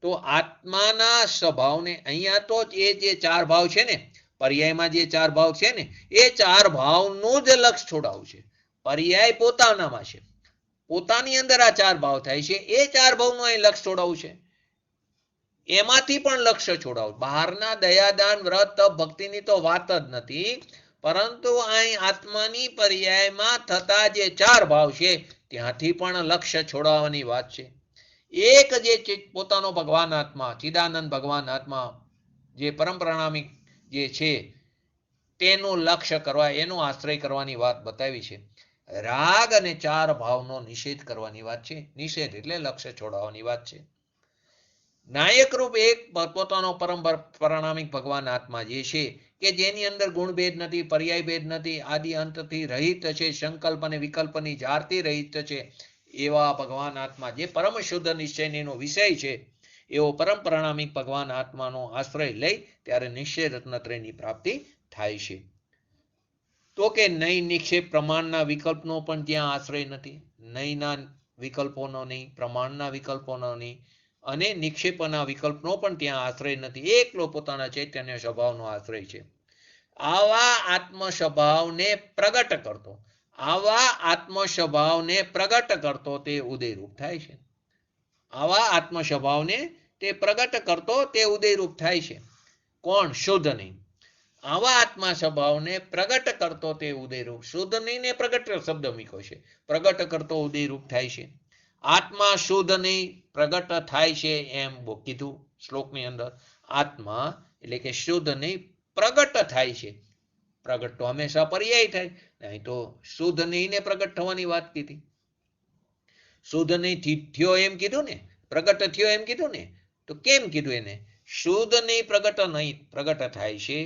Speaker 1: તો આત્માના સ્વભાવને અહીંયા તો એ જે ચાર ભાવ છે ને, પર્યાયમાં જે ચાર ભાવ છે ને, એ ચાર ભાવનું જ લક્ષ છોડાવું છે. પર્યાય પોતાનામાં છે, પોતાની અંદર આ ચાર ભાવ થાય છે, એ ચાર ભાવનું અહીં લક્ષ છોડાવું છે. એમાંથી પણ લક્ષ્ય છોડાવું. બહારના દયાદાન, વ્રત, તપ, ભક્તિની તો વાત જ નથી, પરંતુ અહીં આત્માની પર્યાયમાં થતા જે 4 ભાવ છે ત્યાંથી પણ લક્ષ્ય છોડાવવાની વાત છે. એક જે પોતાનો ભગવાન આત્મા, ચિદાનંદ ભગવાન આત્મા, જે પરમ પ્રણામિક જે છે તેનું લક્ષ્ય કરવા, એનો આશ્રય કરવાની વાત બતાવી છે. રાગ અને 4 ભાવનો નિષેધ કરવાની વાત છે. નિષેધ એટલે લક્ષ્ય છોડાવવાની વાત છે. નાયક રૂપ એક પોતાનો પરમ પ્રણામિક ભગવાન આત્મા જે છે કે જેની અંદર ગુણભેદ નથી, પર્યાય ભેદ નથી, આદિ અંતથી રહિત છે, સંકલ્પ અને વિકલ્પની જારથી રહિત છે, એવા ભગવાન આત્મા જે પરમ શુદ્ધ નિશ્ચયનો વિષય છે, એવો પરમ પ્રણામિક ભગવાન આત્માનો આશ્રય લઈ ત્યારે નિશ્ચય રત્નત્રયની પ્રાપ્તિ થાય છે. તો કે નહીં નિક્ષેપ પ્રમાણના વિકલ્પનો પણ ત્યાં આશ્રય નથી. નહીંના વિકલ્પોનો નહીં, પ્રમાણના વિકલ્પોનો નહીં અને નિક્ષેપના વિકલ્પનો પણ ત્યાં આશ્રય નથી. એકલો પોતાના ચૈતન્ય સ્વભાવનો આશ્રય છે. આવા આત્મ સ્વભાવને પ્રગટ કરતો, આવા આત્મ સ્વભાવને પ્રગટ કરતો તે ઉદયરૂપ થાય છે. આવા આત્મ સ્વભાવને તે પ્રગટ કરતો તે ઉદયરૂપ થાય છે. કોણ? શુદ્ધ નહીં. આવા આત્મા સ્વભાવને પ્રગટ કરતો તે ઉદયરૂપ, શુદ્ધ નહીં ને પ્રગટ શબ્દ મૂક્યો છે, પ્રગટ કરતો ઉદયરૂપ થાય છે. આત્મા શુદ્ધ નહીં પ્રગટ થાય છે એમ કીધું શ્લોકની અંદર. આત્મા એટલે કે શુદ્ધ નહીં પ્રગટ થાય છે. પ્રગટ તો હંમેશા પર્યાય થાય, નહીં તો શુદ્ધ નહીં ને પ્રગટ થવાની વાત કીધી. શુદ્ધ નહીં થયો એમ કીધું ને, પ્રગટ થયો એમ કીધું ને, તો કેમ કીધું એને? શુદ્ધ નહીં પ્રગટ થાય છે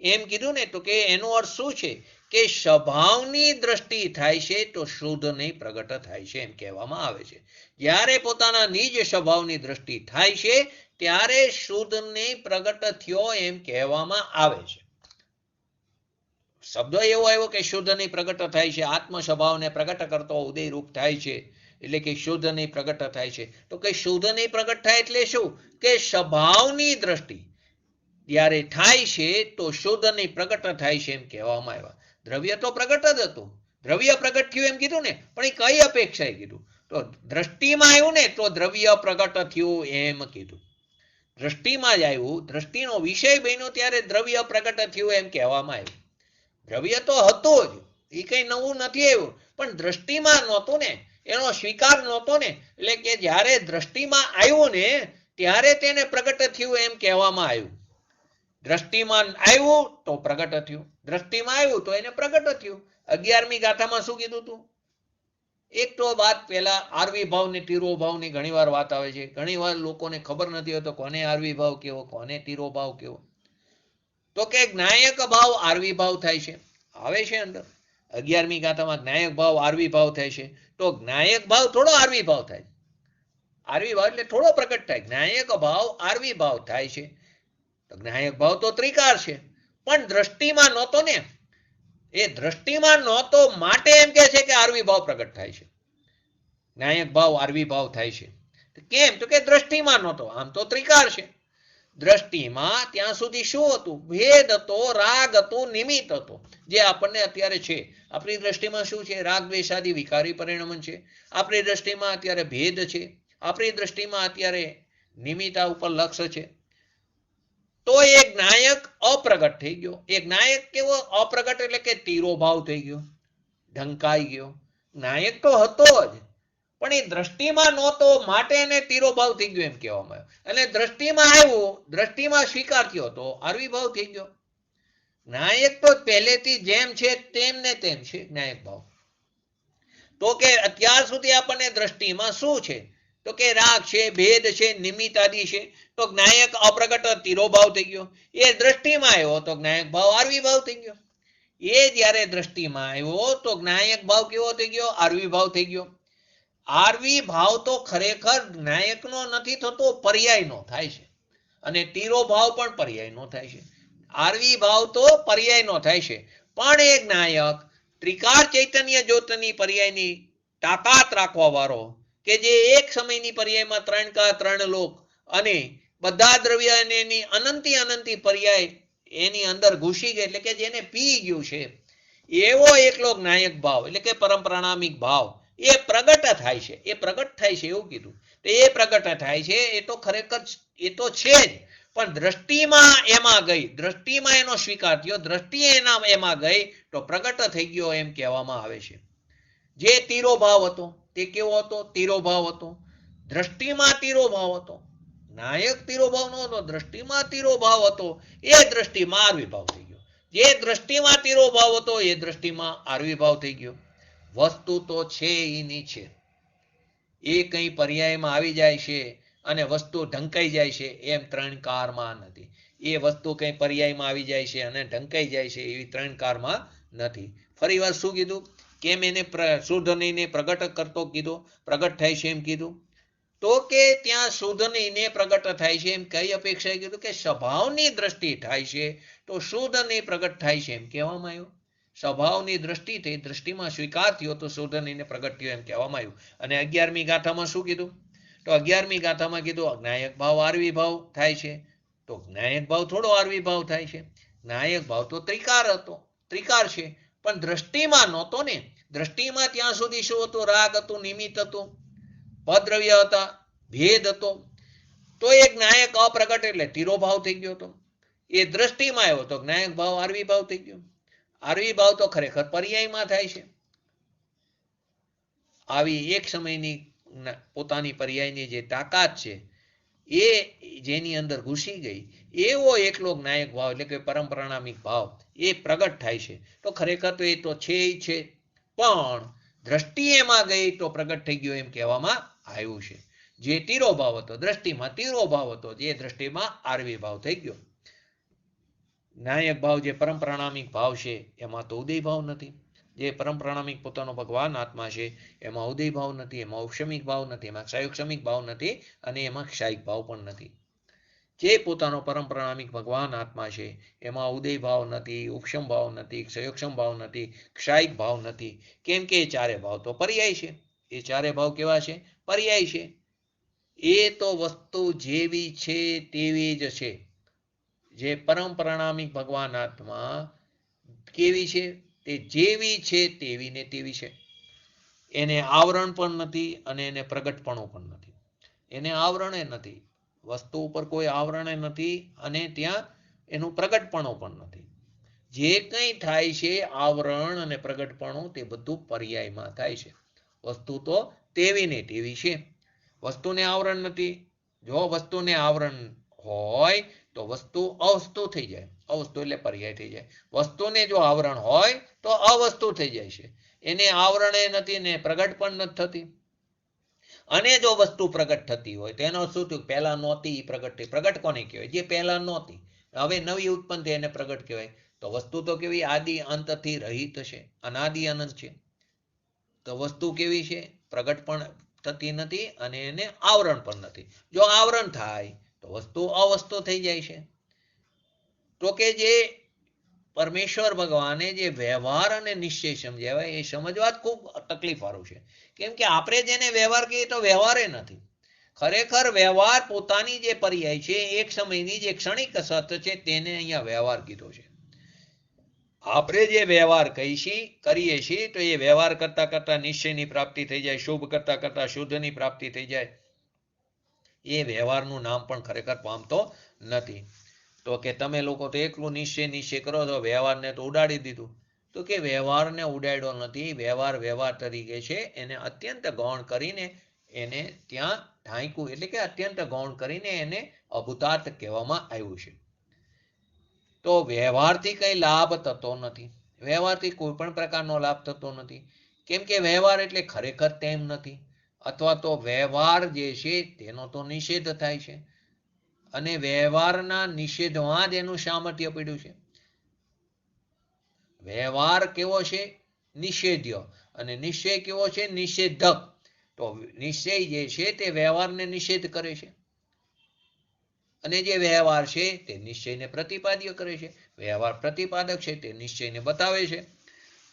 Speaker 1: એમ કીધું ને, તો કે એનો અર્થ શું છે કે સ્વભાવની દ્રષ્ટિ થાય છે તો શુદ્ધ નહીં પ્રગટ થાય છે એમ કહેવામાં આવે છે. જ્યારે પોતાના નિજ સ્વભાવની દ્રષ્ટિ થાય છે ત્યારે શુદ્ધ નહીં પ્રગટ થયો એમ કહેવામાં આવે છે. શબ્દ એવો આવ્યો કે શુદ્ધ નહીં પ્રગટ થાય છે, આત્મ સ્વભાવને પ્રગટ કરતો ઉદયરૂપ થાય છે, એટલે કે શુદ્ધ નહીં પ્રગટ થાય છે. તો કે શુદ્ધ નહીં પ્રગટ થાય એટલે શું? કે સ્વભાવની દ્રષ્ટિ જ્યારે થાય છે તો શુદ્ધ નહીં પ્રગટ થાય છે એમ કહેવામાં આવ્યા. દ્રવ્ય તો પ્રગટ જ હતું, દ્રવ્ય પ્રગટ થયું એમ કીધું ને, પણ એ કઈ અપેક્ષાએ કીધું? તો દ્રષ્ટિમાં આવ્યું ને તો દ્રવ્ય પ્રગટ થયું એમ કીધું. દ્રષ્ટિમાં જ આવ્યું, દ્રષ્ટિનો વિષય બન્યો ત્યારે દ્રવ્ય પ્રગટ થયું એમ કહેવામાં આવ્યું. દ્રવ્ય તો હતું જ, એ કઈ નવું નથી આવ્યું, પણ દ્રષ્ટિમાં નહોતું ને, એનો સ્વીકાર નહોતો ને, એટલે કે જ્યારે દ્રષ્ટિમાં આવ્યું ને ત્યારે તેને પ્રગટ થયું એમ કહેવામાં આવ્યું. દ્રષ્ટિમાં આવ્યું તો પ્રગટ થયું, દ્રષ્ટિમાં આવ્યું તો એને પ્રગટ થયું. 11મી ગાથામાં શું કીધું તું? એક તો વાત પહેલા આર્વિભાવ ને તિરોભાવની ઘણી વાર વાત આવે છે. ઘણી વાર લોકોને ખબર નથી હોતો કોને આર્વિભાવ કેવો, કોને તિરોભાવ કેવો. તો કે જ્ઞાયક ભાવ આર્વિભાવ થાય છે, આવે છે અંદર 11મી ગાથામાં જ્ઞાયક ભાવ આર્વિભાવ થાય છે. તો જ્ઞાયક ભાવ થોડો આર્વિભાવ થાય, આર્વિભાવ એટલે થોડો પ્રગટ થાય. જ્ઞાયક ભાવ આર્વિભાવ થાય છે. તો જ્ઞાયક ભાવ તો ત્રિકાર છે, પણ દ્રષ્ટિમાં નહોતો ને, એ દ્રષ્ટિમાં નહોતો માટે એમ કે છે કે આર્વિભાવ પ્રગટ થાય છે. જ્ઞાયક ભાવ આર્વિભાવ થાય છે કેમ? તો કે દ્રષ્ટિમાં નહોતો. આમ તો ત્રિકાર છે. દ્રષ્ટિમાં ત્યાં સુધી શું હતું? ભેદ હતો, રાગ હતો, નિમિત્ત હતો, જે આપણને અત્યારે છે. આપણી દ્રષ્ટિમાં શું છે? રાગ દ્વેષાદી વિકારી પરિણમન છે. આપણી દ્રષ્ટિમાં અત્યારે ભેદ છે. આપણી દ્રષ્ટિમાં અત્યારે નિમિત્તા ઉપર લક્ષ્ય છે. તો એ જ્ઞાયક અપ્રગટ થઈ ગયો. એ જ્ઞાયક કેવો? અપ્રગટ એટલે કે તિરોભાવ થઈ ગયો, ઢંકાઈ ગયો. જ્ઞાયક તો હતો જ, પણ એ દ્રષ્ટિમાં નહોતો માટે એને તિરોભાવ થઈ ગયો એમ કહેવામાં આવ્યું. અને દ્રષ્ટિમાં આવ્યું, દ્રષ્ટિમાં સ્વીકાર થયો તો આર્વિભાવ થઈ ગયો. જ્ઞાયક તો પહેલેથી જેમ છે તેમ ને તેમ છે જ્ઞાયક ભાવ. તો કે અત્યાર સુધી આપણને દ્રષ્ટિમાં શું છે? તો કે રાગ છે, ભેદ છે, નિમિત્ત આદિ છે. તો જ્ઞાયક અપ્રગટ તિરોભાવ થઈ ગયો. એ દ્રષ્ટિમાં આવ્યો તો જ્ઞાયક ભાવ આર્વિભાવ થઈ ગયો. એ જ્યારે દ્રષ્ટિમાં આવ્યો તો જ્ઞાયક ભાવ કેવો થઈ ગયો? આર્વિભાવ થઈ ગયો. આર્વિભાવ તો ખરેખર જ્ઞાયકનો નથી થતો, પર્યાયનો થાય છે. અને તિરોભાવ પણ પર્યાયનો થાય છે. આર્વિભાવ તો પર્યાયનો થાય છે, પણ એ જ્ઞાયક ત્રિકાર ચૈતન્ય જ્યોતની પર્યાયની તાકાત રાખવા વાળો, કે જે એક સમયની પર્યાયમાં 3 કા 3 લોક અને બધા દ્રવ્ય અને એની અનંતી પર્યાય એની અંદર ઘૂસી ગઈ, એટલે કે જેને પી ગયું છે, એવો એકલો જ્ઞાયક ભાવ એટલે કે પરમ પ્રણામિક ભાવ, એ પ્રગટ થાય છે, એ પ્રગટ થાય છે એવું કીધું. તો એ પ્રગટ થાય છે એ તો ખરેખર એ તો છે જ, પણ દ્રષ્ટિમાં એમાં ગઈ, દ્રષ્ટિમાં એનો સ્વીકાર થયો, દ્રષ્ટિ એમાં ગઈ તો પ્રગટ થઈ ગયો એમ કહેવામાં આવે છે. જે તિરોભાવ હતો તે કેવો હતો? તિરોભાવ હતો. દ્રષ્ટિમાં તિરોભાવ હતો. નાયક તિરોભાવ નો હતો, દ્રષ્ટિમાં તિરોભાવ હતો. એ દ્રષ્ટિમાં આવિર્ભાવ થઈ ગયો. જે દ્રષ્ટિમાં તિરોભાવ હતો એ દ્રષ્ટિમાં આવિર્ભાવ થઈ ગયો. વસ્તુ તો છે એની છે, એ કઈ પર્યાયમાં આવી જાય છે અને વસ્તુ ઢંકાઈ જાય છે એમ ત્રણ કારમાં નથી. એ વસ્તુ કઈ પર્યાયમાં આવી જાય છે અને ઢંકાઈ જાય છે એવી ત્રણ કારમાં નથી. ફરી વાર શું કીધું? કેમ એને શુદ્ધ નહીને પ્રગટ કરતો કીધો, પ્રગટ થાય છે એમ કીધું? તો કે ત્યાં શુદ્ધ નહીને પ્રગટ થાય છે એમ કઈ અપેક્ષાએ કીધું? કે સ્વભાવની દ્રષ્ટિ થાય છે તો શુદ્ધ નહીં પ્રગટ થાય છે એમ કહેવામાં આવ્યું. સ્વભાવની દ્રષ્ટિથી દ્રષ્ટિમાં સ્વીકાર થયો તો શુદ્ધ નહીને પ્રગટ થયો એમ કહેવામાં આવ્યું. અને 11મી ગાથામાં શું કીધું? તો 11મી ગાથામાં કીધું જ્ઞાયક ભાવ આરવી ભાવ થાય છે. તો જ્ઞાયક ભાવ થોડો આરવી ભાવ થાય છે. જ્ઞાયક ભાવ તો ત્રિકાર હતો, ત્રિકાર છે, પણ દ્રષ્ટિમાં નહોતો ને. દ્રષ્ટિમાં ત્યાં સુધી શું હતું? રાગ હતું, નિમિત્ત હતું, પદ્રવ્ય હતા, ભેદ હતો. તો એ જ્ઞાયક અપ્રગટ એટલે તિરોભાવ થઈ ગયો હતો. એ દ્રષ્ટિમાં આવ્યો તો જ્ઞાયક ભાવ આરવી ભાવ થઈ ગયો. આરવી ભાવ તો ખરેખર પર્યાયમાં થાય છે. આવી એક સમયની પોતાની પર્યાયની જે તાકાત છે એ જેની અંદર ઘૂસી ગઈ એવો એકલો જ્ઞાયક ભાવ એટલે કે પરંપરાણામિક ભાવ એ પ્રગટ થાય છે. તો ખરેખર તો એ તો છે જ છે, પણ દ્રષ્ટિ એમાં ગઈ તો પ્રગટ થઈ ગયો એમ કહેવામાં આવ્યું છે. જે તિરોભાવ હતો દ્રષ્ટિમાં તિરોભાવ હતો, જે દ્રષ્ટિમાં આરવી ભાવ થઈ ગયો. જ્ઞાયક ભાવ જે પરંપરાણામિક ભાવ છે એમાં તો ઉદય ભાવ નથી. જે પરંપરાણામિક પોતાનો ભગવાન આત્મા છે એમાં ઉદય ભાવ નથી, એમાં ઉપશમિક ભાવ નથી, એમાં ક્ષયોક્ષમિક ભાવ નથી અને એમાં ક્ષાયિક ભાવ પણ નથી. જે પોતાનો પરંપરાણામિક ભગવાન આત્મા છે એમાં ઉદય ભાવ નથી, ઉપશમ ભાવ નથી, ક્ષયોક્ષમ ભાવ નથી, ક્ષાયિક ભાવ નથી. કેમ કે એ ચારે ભાવ તો પર્યાય છે. એ ચારે ભાવ કેવા છે? પર્યાય છે. એ તો વસ્તુ જેવી છે તેવી જ છે. જે પરંપરાણામિક ભગવાન આત્મા કેવી છે? તે જેવી છે તેવી ને તેવી છે. એને આવરણ પણ નથી અને એને પ્રગટપણું પણ નથી. એને આવરણે નથી, વસ્તુ ઉપર કોઈ આવરણે નથી અને ત્યાં એનું પ્રગટપણું પણ નથી. જે કંઈ થાય છે આવરણ અને પ્રગટપણું તે બધું પર્યાયમાં થાય છે. વસ્તુ તો તેવી ને તેવી છે. વસ્તુને આવરણ નથી. જો વસ્તુને આવરણ હોય તો વસ્તુ અવસ્તુ થઈ જાય. અવસ્તુ એટલે પર્યાય થઈ જાય. વસ્તુને જો આવરણ હોય તો અવસ્તુ થઈ જાય છે. એને આવરણે નથી ને પ્રગટ પણ નથી થતી. અને જો વસ્તુ પ્રગટ થતી હોય તો એનો શું થયું? પહેલા નહોતી પ્રગટ થઈ. પ્રગટ કોને કહેવાય? જે પહેલા નહોતી, હવે નવી ઉત્પન્ન થઈ એને પ્રગટ કહેવાય. તો વસ્તુ તો કેવી? આદિ અંતથી રહિત છે, અનાદિ અનંત છે. તો વસ્તુ કેવી છે? પ્રગટ પણ થતી નથી અને એને આવરણ પણ નથી. જો આવરણ થાય તો વસ્તુ અવસ્તુ થઈ જાય છે. તો કે જે પરમેશ્વર ભગવાને જે વ્યવહાર અને નિશ્ચય સમજાવ્યા એ સમજવા જ ખૂબ તકલીફ વાળું છે. કેમ કે આપણે જેને વ્યવહાર કહીએ તો વ્યવહાર નથી. ખરેખર વ્યવહાર પોતાની જે પર્યાય છે, એક સમયની જે ક્ષણિક સત છે તેને અહીંયા વ્યવહાર કીધો છે. આપણે જે વ્યવહાર કરીએ છીએ તો એ વ્યવહાર કરતા કરતા નિશ્ચયની પ્રાપ્તિ થઈ જાય, શુભ કરતા કરતા શુદ્ધની પ્રાપ્તિ થઈ જાય. એ વ્યવહારનું નામ પણ ખરેખર પામતો નથી. તો કે તમે લોકો તો એકલું નિશ્ચય કરો છો, વ્યવહારને તો ઉડાડી દીધું. તો કે વ્યવહારને ઉડાડ્યો નથી. વ્યવહાર તરીકે છે, એને અત્યંત ગૌણ કરીને એને ત્યાં ઢાંક્યું, એટલે કે અત્યંત ગૌણ કરીને એને અભૂતાર્થ કહેવામાં આવ્યું છે. તો વ્યવહારથી કંઈ લાભ થતો નથી. વ્યવહારથી કોઈ પણ પ્રકારનો લાભ થતો નથી. કેમ કે વ્યવહાર એટલે ખરેખર તેમ નથી, અથવા તો વ્યવહાર જે છે તેનો તો નિષેધ થાય છે અને વ્યવહારના નિષેધમાં જ એનું સામર્થ્ય પડ્યું છે. વ્યવહાર કેવો છે? નિષેધ્ય. અને નિશ્ચય કેવો છે? નિષેધક. તો નિશ્ચય જે છે તે વ્યવહારને નિષેધ કરે છે અને જે વ્યવહાર છે તે નિશ્ચયને પ્રતિપાદ્ય કરે છે. વ્યવહાર પ્રતિપાદક છે, તે નિશ્ચયને બતાવે છે.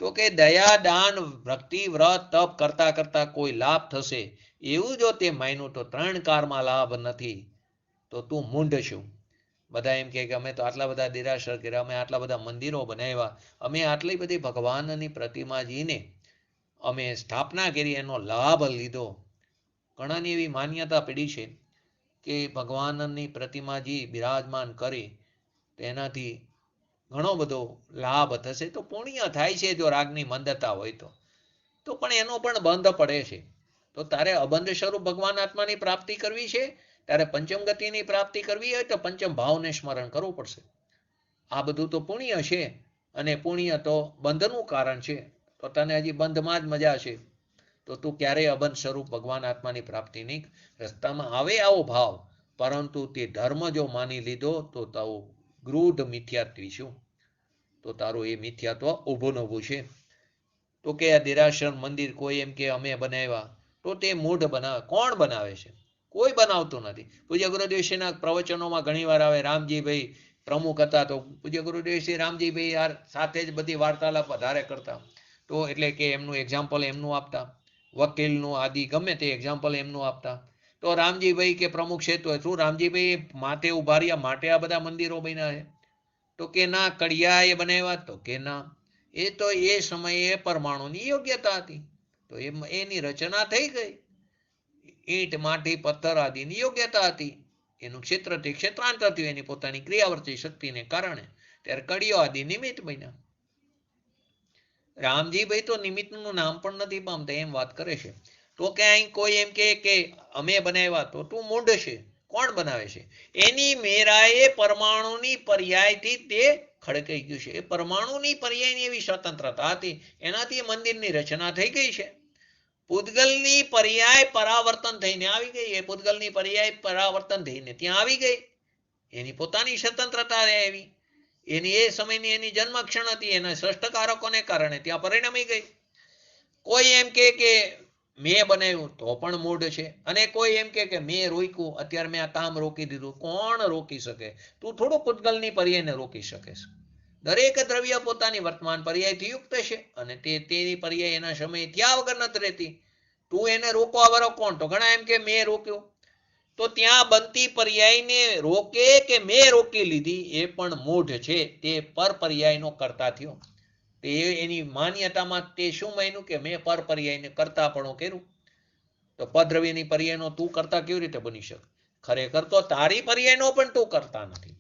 Speaker 1: તો કે દયા, દાન, ભક્તિ, વ્રત, તપ કરતા કરતા કોઈ લાભ થશે એવું જો તે માન્યું તો ત્રણ કારમાં લાભ નથી. તો તું મૂંઢ છું. બધા એમ કે અમે તો આટલા બધા દેરાસર કર્યા, અમે આટલા બધા મંદિરો બનાવ્યા, અમે આટલી બધી ભગવાનની પ્રતિમાજીને અમે સ્થાપના કરી, એનો લાભ લીધો. ઘણાની એવી માન્યતા પડી છે કે ભગવાનની પ્રતિમાજી બિરાજમાન કરી તેનાથી ઘણો બધો લાભ થશે. તો પુણ્ય થાય છે જો રાગની મંદતા હોય તો પણ એનો પણ બંધ પડે છે. તો તારે અબંધ સ્વરૂપ ભગવાન આત્માની પ્રાપ્તિ કરવી છે, ત્યારે પંચમ ગતિની પ્રાપ્તિ કરવી હોય તો પંચમ ભાવને સ્મરણ કરવું પડશે. આ બધું તો પુણ્ય છે, અને પુણ્ય તો બંધનું કારણ છે. તો તને હજી બંધમાં જ મજા છે, તો તું ક્યારેય અબંધ સ્વરૂપ ભગવાન આત્માની પ્રાપ્તિની રસ્તામાં આવે આવો ભાવ, પરંતુ તે ધર્મ જો માની લીધો તો તારું ગૃઢ મિથ્યાત્વી છું, તો તારું એ મિથ્યાત્વ ઊભું ને ઊભું છે. તો કે આ દેરાસર મંદિર કોઈ એમ કે અમે બનાવ્યા, તો તે મૂઢ બનાવે. કોણ બનાવે છે? કોઈ બનાવતું નથી. પૂજ્ય ગુરુદેવશ્રીના પ્રવચનોમાં ઘણીવાર આવે રામજીભાઈ પ્રમુખ હતા, તો પૂજ્ય ગુરુદેવશ્રી રામજીભાઈ યાર સાથે જ બધી વાર્તાલાપ વધારે કરતા. તો એટલે કે એમનું એક્ઝામ્પલ એમનું આપતા, વકીલનું આદિ ગમે તે એક્ઝામ્પલ એમનું આપતા. તો રામજીભાઈ કે પ્રમુખ છે તો શું રામજીભાઈ માથે ઉભા રહ્યા માટે આ બધા મંદિરો બન્યા છે? તો કે ના, કડિયા એ બનાવ્યા? તો કે ના, એ તો એ સમયે પરમાણુની યોગ્યતા હતી, તો એની રચના થઈ ગઈ. ઈંટ, માટી, પથ્થર આદિની યોગ્યતા હતી, એનું ક્ષેત્રથી ક્ષેત્રાંતર થયું એની પોતાની ક્રિયાવર્તી શક્તિને કારણે, ત્યારે કડિયો આદિ નિમિત્ત બન્યા. રામજીભાઈ તો નિમિત્તનું નામ પણ નથી પામતા, એમ વાત કરે છે. તો કે અહીં કોઈ એમ કે અમે બનાવ્યા, તો તું મૂઢ છે. કોણ બનાવે છે? એની મેરાએ પરમાણુની પર્યાયથી તે ખડકાઈ ગયું છે. એ પરમાણુની પર્યાયની એવી સ્વતંત્રતા હતી, એનાથી મંદિરની રચના થઈ ગઈ છે. પૂતગલની પર્યાય પરાવર્તન થઈને આવી ગઈ, એ પૂતગલની પર્યાય પરાવર્તન થઈને ત્યાં આવી ગઈ, એની પોતાની સ્વતંત્રતા એવી, એની એ સમયની એની જન્મક્ષણ હતી, એના સૃષ્ટકારકોને કારણે ત્યાં પરિણમી ગઈ. કોઈ એમ કે મેં બનાવ્યું, તો પણ મૂઢ છે. અને કોઈ એમ કે મેં રોક્યું, અત્યારે મેં આ કામ રોકી દીધું. કોણ રોકી શકે? તું થોડું પૂતગલની પર્યાયને રોકી શકે? દરેક દ્રવ્ય પોતાની વર્તમાન પર્યાયથી યુક્ત છે, અને તેની પર્યાય એના સમયે થયા વગર નથી રહેતી. તું એને રોકવા વાળો કોણ? તો ઘણા એમ કે મેં રોક્યું, તો ત્યાં બનતી પર્યાયને રોકે કે મેં રોકી લીધી, એ પણ મૂઢ છે. તે પર પર્યાયનો કરતા થયો. તે એની માન્યતામાં તે શું માન્યું કે મેં પર પર્યાયને કરતા પણ કર્યું. તો પદ્રવ્યની પર્યાયનો તું કરતા કેવી રીતે બની શકે? ખરેખર તો તારી પર્યાયનો પણ તું કરતા નથી,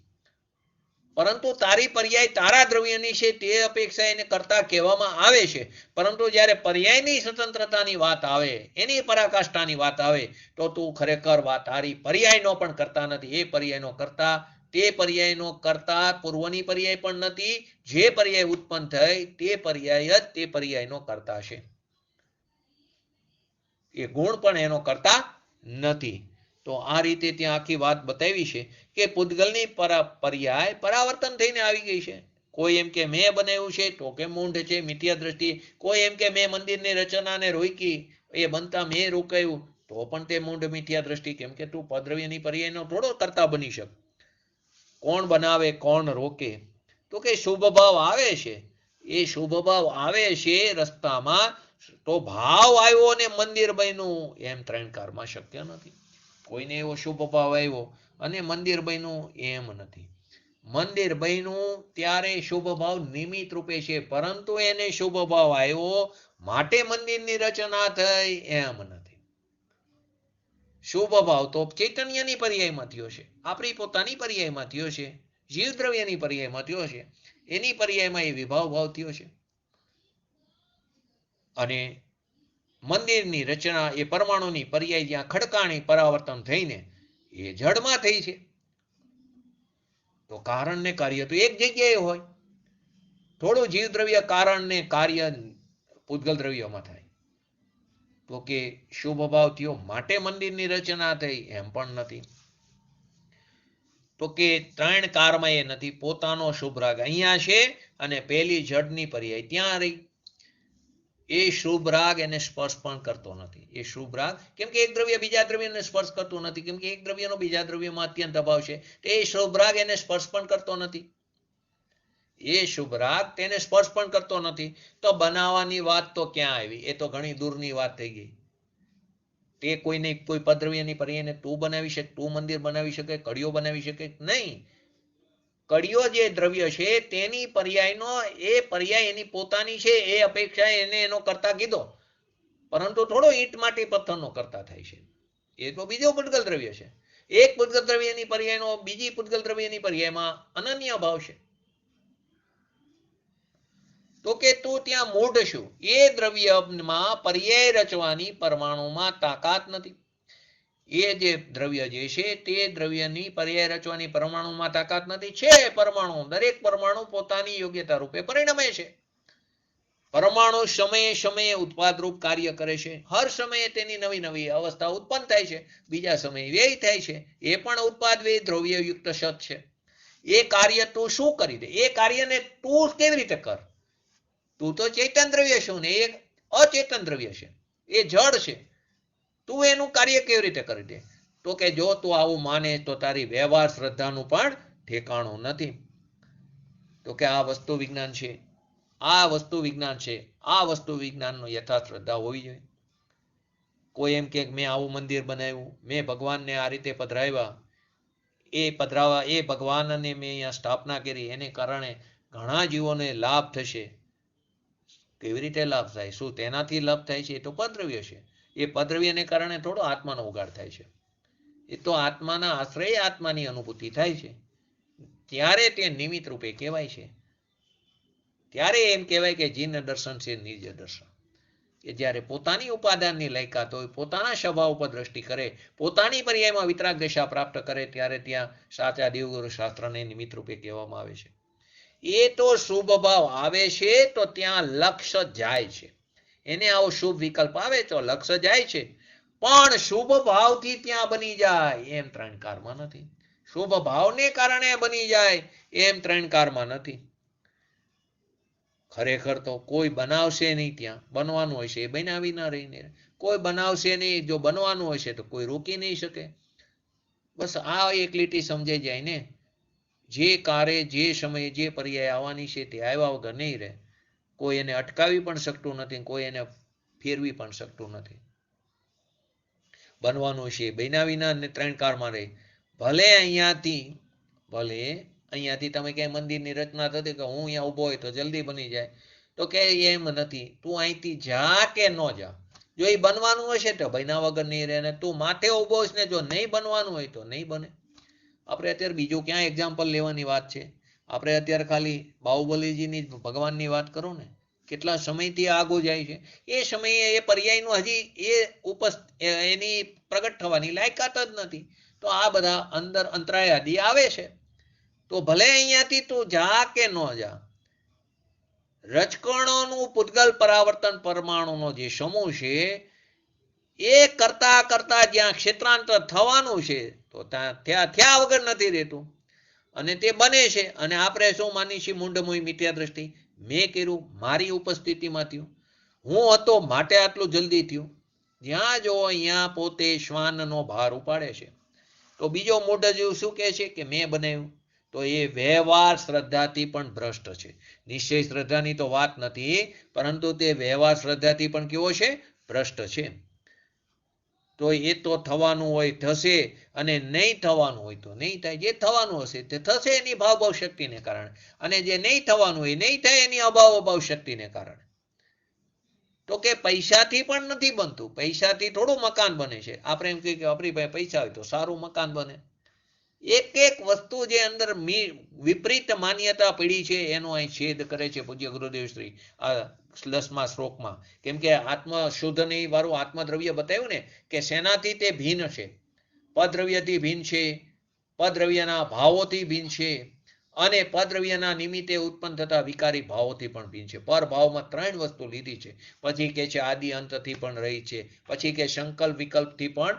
Speaker 1: પરંતુ તારી પર્યાય તારા દ્રવ્યની છે, તે અપેક્ષા એને કરતા કહેવામાં આવે છે. પરંતુ જ્યારે પર્યાયની સ્વતંત્રતાની વાત આવે, એની પરાકાષ્ઠાની વાત આવે, તો તું ખરેખર તારી પર્યાયનો પણ કરતા નથી. એ પર્યાયનો કરતા, તે પર્યાયનો કરતા પૂર્વની પર્યાય પણ નથી. જે પર્યાય ઉત્પન્ન થઈ તે પર્યાય જ તે પર્યાયનો કરતા છે. એ ગુણ પણ એનો કરતા નથી. તો આ રીતે ત્યાં આખી વાત બતાવી છે કે પૂતગલની પર્યાય પરાવર્તન થઈને આવી ગઈ છે. કોઈ એમ કે મેં બનાવ્યું છે, તો કે મૂઢ છે, મિથ્યા દ્રષ્ટિ. કોઈ એમ કે મેં મંદિરની રચનાને રોકી, એ બનતા મેં રોકાયું, તો પણ તે મૂઢ મિથ્યા દ્રષ્ટિ. કેમ કે તું પદ્રવ્યની પર્યાયનો થોડો કરતા બની શકે. કોણ બનાવે, કોણ રોકે? તો કે શુભ ભાવ આવે છે. એ શુભ ભાવ આવે છે રસ્તામાં, તો ભાવ આવ્યો અને મંદિર બન્યું, એમ ત્રણ કાળમાં શક્ય નથી. કોઈને એવો શુભ ભાવ આવ્યો અને મંદિર બન્યું, એમ નથી. મંદિર બન્યું ત્યારે શુભ ભાવ નિમિત્ત રૂપે છે, પરંતુ એને શુભ ભાવ આવ્યો માટે મંદિરની રચના થઈ, એમ નથી. શુભ ભાવ તો ચૈતન્યની પર્યાયમાં થયો છે, આપણી પોતાની પર્યાયમાં થયો છે, જીવ દ્રવ્યની પર્યાયમાં થયો છે, એની પર્યાયમાં એ વિભાવ ભાવ થયો છે. અને મંદિરની રચના એ પરમાણુની પર્યાય જ્યાં ખડકાણી પરાવર્તન થઈને એ જડમાં થઈ છે. તો કારણ ને કાર્ય તો એક જગ્યાએ હોય. થોડું જીવ દ્રવ્ય કારણ ને કાર્ય પૂતગલ દ્રવ્યમાં થાય. તો કે શુભ ભાવ થયો માટે મંદિરની રચના થઈ, એમ પણ નથી. તો કે ત્રણ કારમાં એ નથી. પોતાનો શુભ રાગ અહીંયા છે અને પેલી જડની પર્યાય ત્યાં રહી. એ શુભ રાગ એને સ્પર્શ પણ કરતો નથી. એ શુભ રાગ, કેમ કે એક દ્રવ્ય બીજા દ્રવ્યને સ્પર્શ કરતું નથી, કેમ કે એક દ્રવ્યનો બીજા દ્રવ્યમાં અત્યંત અભાવ છે. એ શુભ રાગ એને સ્પર્શ પણ કરતો નથી. એ શુભ રાગ તેને સ્પર્શ પણ કરતો નથી. તો બનાવવાની વાત તો ક્યાં આવી? એ તો ઘણી દૂરની વાત થઈ ગઈ. તે કોઈને કોઈ પદ્રવ્યની પર્યાયને તું બનાવી શકે? તું મંદિર બનાવી શકે? કડિયો બનાવી શકે? નહીં. કડિયો જે દ્રવ્ય છે તેની પર્યાયનો એ પર્યાય એની પોતાની છે, એ અપેક્ષા એને એનો કરતા કીધો. પરંતુ થોડો ઈંટ માટી પથ્થરનો કરતા થાય છે. એ તો બીજો પૂતગલ દ્રવ્ય છે. એક પૂતગલ દ્રવ્યની પર્યાયનો બીજી પૂતગલ દ્રવ્યની પર્યાયમાં અનન્ય ભાવ છે. તો કે તું ત્યાં મૂઢ છું, એ દ્રવ્યમાં પર્યાય રચવાની પરમાણુમાં તાકાત નથી. એ જે દ્રવ્ય જે છે તે દ્રવ્યની પર્યાય રચવાની પરમાણુમાં તાકાત નથી. છે પરમાણુ, દરેક પરમાણુ પોતાની યોગ્યતા રૂપે પરિણમે છે. પરમાણુ સમયે સમયે ઉત્પાદરૂપ કાર્ય કરે છે. હર સમયે તેની નવી નવી અવસ્થા ઉત્પન્ન થાય છે. બીજા સમયે વ્યય થાય છે. એ પણ ઉત્પાદ વ્યય દ્રવ્યયુક્ત સત છે. એ કાર્ય તું શું કરી દે? એ કાર્યને તું કેવી રીતે કર? તું તો ચેતન દ્રવ્ય છું ને એ અચેતન દ્રવ્ય છે, એ જડ છે. તું એનું કાર્ય કેવી રીતે કરી દે? તો કે જો તું આવું માને તો તારી વ્યવહાર શ્રદ્ધાનું પણ ઠેકાણું નથી. તો કે આ વસ્તુ વિજ્ઞાન છે, આ વસ્તુ વિજ્ઞાન છે. આ વસ્તુ વિજ્ઞાનનો યથાર્થ શ્રદ્ધા હોવી જોઈએ. કોઈ એમ કે મેં આવું મંદિર બનાવ્યું, મેં ભગવાનને આ રીતે પધરાવ્યા, એ ભગવાનને મેં અહીંયા સ્થાપના કરી, એને કારણે ઘણા જીવોને લાભ થશે. કેવી રીતે લાભ થાય? શું તેનાથી લાભ થાય છે? એ તો પદ્રવ્ય છે. એ પદ્રવ્યને કારણે થોડો આત્માનો ઉગાડ થાય છે. એ તો આત્માના આશ્રય આત્માની અનુભૂતિ થાય છે. ત્યારે તે નિમિત્ત રૂપે કહેવાય છે. ત્યારે એમ કહેવાય કે જીન દર્શન છે નિજ દર્શન. કે જ્યારે પોતાની ઉપાદાનની લાયકાત હોય, પોતાના સ્વભાવ ઉપર દ્રષ્ટિ કરે, પોતાની પર્યાયમાં વિતરાગ દશા પ્રાપ્ત કરે, ત્યારે ત્યાં સાચા દેવગુરુ શાસ્ત્રને નિમિત્ત રૂપે કહેવામાં આવે છે. એ તો શુભ ભાવ આવે છે તો ત્યાં લક્ષ્ય જાય છે. એને આવો શુભ વિકલ્પ આવે તો લક્ષ્ય જાય છે. પણ શુભ ભાવથી ત્યાં બની જાય એમ ત્રણકારમાં નથી. શુભ ભાવને કારણે બની જાય એમ ત્રણકારમાં નથી. ખરેખર તો કોઈ બનાવશે નહીં, ત્યાં બનવાનું હોય છે એ બનાવી ના રહીને. કોઈ બનાવશે નહીં, જો બનવાનું હશે તો કોઈ રોકી નહીં શકે. બસ આ એક લીટી સમજાઈ જાય ને. જે કારે જે સમયે જે પર્યાય આવવાની છે તે આવ્યા વગર નહીં રહે. કોઈ એને અટકાવી પણ શકતું નથી, કોઈ એને ફેરવી પણ શકતું નથી. બનવાનું છે બનાવીના ત્રણકારમાં રહે. ભલે અહીંયાથી તમે ક્યાંય મંદિરની રચના થતી કે હું અહીંયા ઊભો હોય તો જલ્દી બની જાય, તો કે એમ નથી. તું અહીંથી જા કે ન જા, જો એ બનવાનું હશે તો બન્યા વગર નહીં રહે. ને તું માથે ઊભો હશે ને જો નહીં બનવાનું હોય તો નહીં બને. આપણે અત્યારે બીજું ક્યાં એક્ઝામ્પલ લેવાની વાત છે? આપણે અત્યારે ખાલી બાહુબલીજીની ભગવાનની વાત કરો ને, કેટલા સમયથી આગો જાય છે. એ સમયે એ પર્યાયનું હજી એની પ્રગટ થવાની લાયકાત જ નથી. તો આ બધા અંદર અંતરાય આદિ આવે છે. તો ભલે અહીંયાથી તું જા કે ન જા, રજકણોનું પૂતગલ પરાવર્તન પરમાણુનો જે સમૂહ છે એ કરતા કરતા જ્યાં ક્ષેત્રાંતર થવાનું છે તો ત્યાં થયા વગર નથી રહેતું, અને તે બને છે. અને આપણે શું માની છીએ? મૂંઢમોય મિથ્યા દ્રષ્ટિ. મેં કર્યું, મારી ઉપસ્થિતિમાં થયું, હું હતો માટે આટલું જલ્દી થયું. જ્યાં જો અહીંયા પોતે શ્વાનનો ભાર ઉપાડે છે. તો બીજો મૂઢ જીવ શું કહે છે કે મેં બનાવ્યું? તો એ વ્યવહાર શ્રદ્ધાથી પણ ભ્રષ્ટ છે. નિશ્ચય શ્રદ્ધાની તો વાત નથી, પરંતુ તે વ્યવહાર શ્રદ્ધાથી પણ કેવો છે? ભ્રષ્ટ છે. તો એ તો થવાનું હોય થશે, અને નહીં થવાનું હોય તો નહીં થાય. જે થવાનું હશે તે થશે એની ભાવ શક્તિને કારણે, અને જે નહીં થવાનું હોય નહીં થાય એની અભાવ શક્તિને કારણે. તો કે પૈસાથી પણ નથી બનતું. પૈસાથી થોડું મકાન બને છે. આપણે એમ કહીએ કે આપણી પાસે પૈસા હોય તો સારું મકાન બને. એક એક વસ્તુ જે અંદર વિપરીત માન્યતા પડી છે એનો અહીં છેદ કરે છે પૂજ્ય ગુરુદેવ શ્રી આ 10મા શ્લોકમાં. કેમ કે આત્મશોધની વાળું આત્મદ્રવ્ય બતાવ્યું ને કે શેનાથી તે ભિન્ન છે? પદ્રવ્યથી ભિન્ન છે, પદ્રવ્યના ભાવોથી ભિન્ન છે, અને પદ્રવ્યના નિમિત્તે ઉત્પન્ન થતા વિકારી ભાવોથી પણ ભિન્ન છે. પર ભાવમાં 3 વસ્તુ લીધી છે. પછી કે છે આદિ અંતથી પણ રહી છે. પછી કે સંકલ્પ વિકલ્પથી પણ,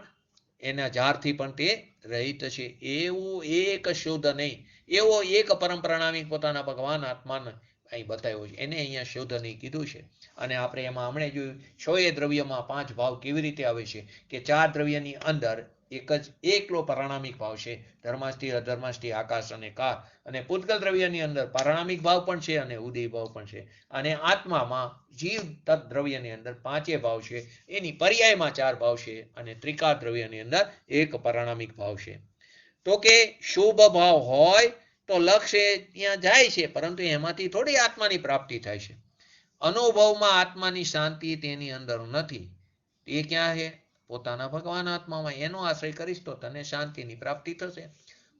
Speaker 1: એના ઝારથી પણ તે રહિત છે. એવું એક શુદ્ધ નહીં, એવો એક પરંપરાનામિક પોતાના ભગવાન આત્માને અહીં બતાવ્યો છે. એને અહીંયા શુદ્ધ નહીં કીધું છે. અને આપણે એમાં હમણે જોયું 6 દ્રવ્યમાં 5 ભાવ કેવી રીતે આવે છે કે 4 દ્રવ્યની અંદર એકલો પારણામિક ભાવ છે. ધર્માષ્ટિ, અધર્માષ્ટિ, આકાશ અને કાર. અને પૂતગલ દ્રવ્યની અંદર પારણામિક ભાવ પણ છે અને ઉદય ભાવ પણ છે. અને આત્મામાં જીવ તત્ દ્રવ્યની અંદર 5 ભાવ છે. એની પર્યાયમાં 4 ભાવ છે. અને ત્રિકાર દ્રવ્યની અંદર 1 પારણામિક ભાવ છે. તો કે શુભ ભાવ હોય તો લક્ષ્ય ત્યાં જાય છે, પરંતુ એમાંથી થોડી આત્માની પ્રાપ્તિ થાય છે. અનુભવમાં આત્માની શાંતિ તેની અંદર નથી. એ ક્યાં છે? પોતાના ભગવાન આત્મામાં. એનો આશ્રય કરીશ તો તને શાંતિની પ્રાપ્તિ થશે.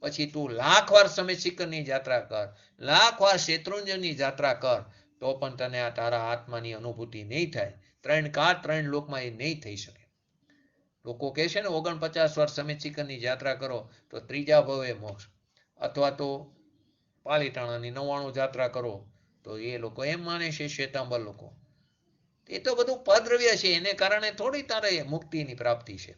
Speaker 1: પછી તું લાખ વાર સમયશિખરની યાત્રા કર, લાખ વાર શેત્રુંજયની યાત્રા કર, તો પણ તને આ તારા આત્માની અનુભૂતિ નહીં થાય. 3 કાળ 3 લોકમાં એ નહીં થઈ શકે. લોકો કહે છે ને 49 વર્ષ સમયશિખરની યાત્રા કરો તો ત્રીજા ભવે મોક્ષ, અથવા તો પાલીતાણાની 99 યાત્રા કરો તો એ લોકો એમ માને છે, શ્વેતાંબર લોકો. એ તો બધું પદ્રવ્ય છે, એને કારણે થોડી તારે મુક્તિની પ્રાપ્તિ છે.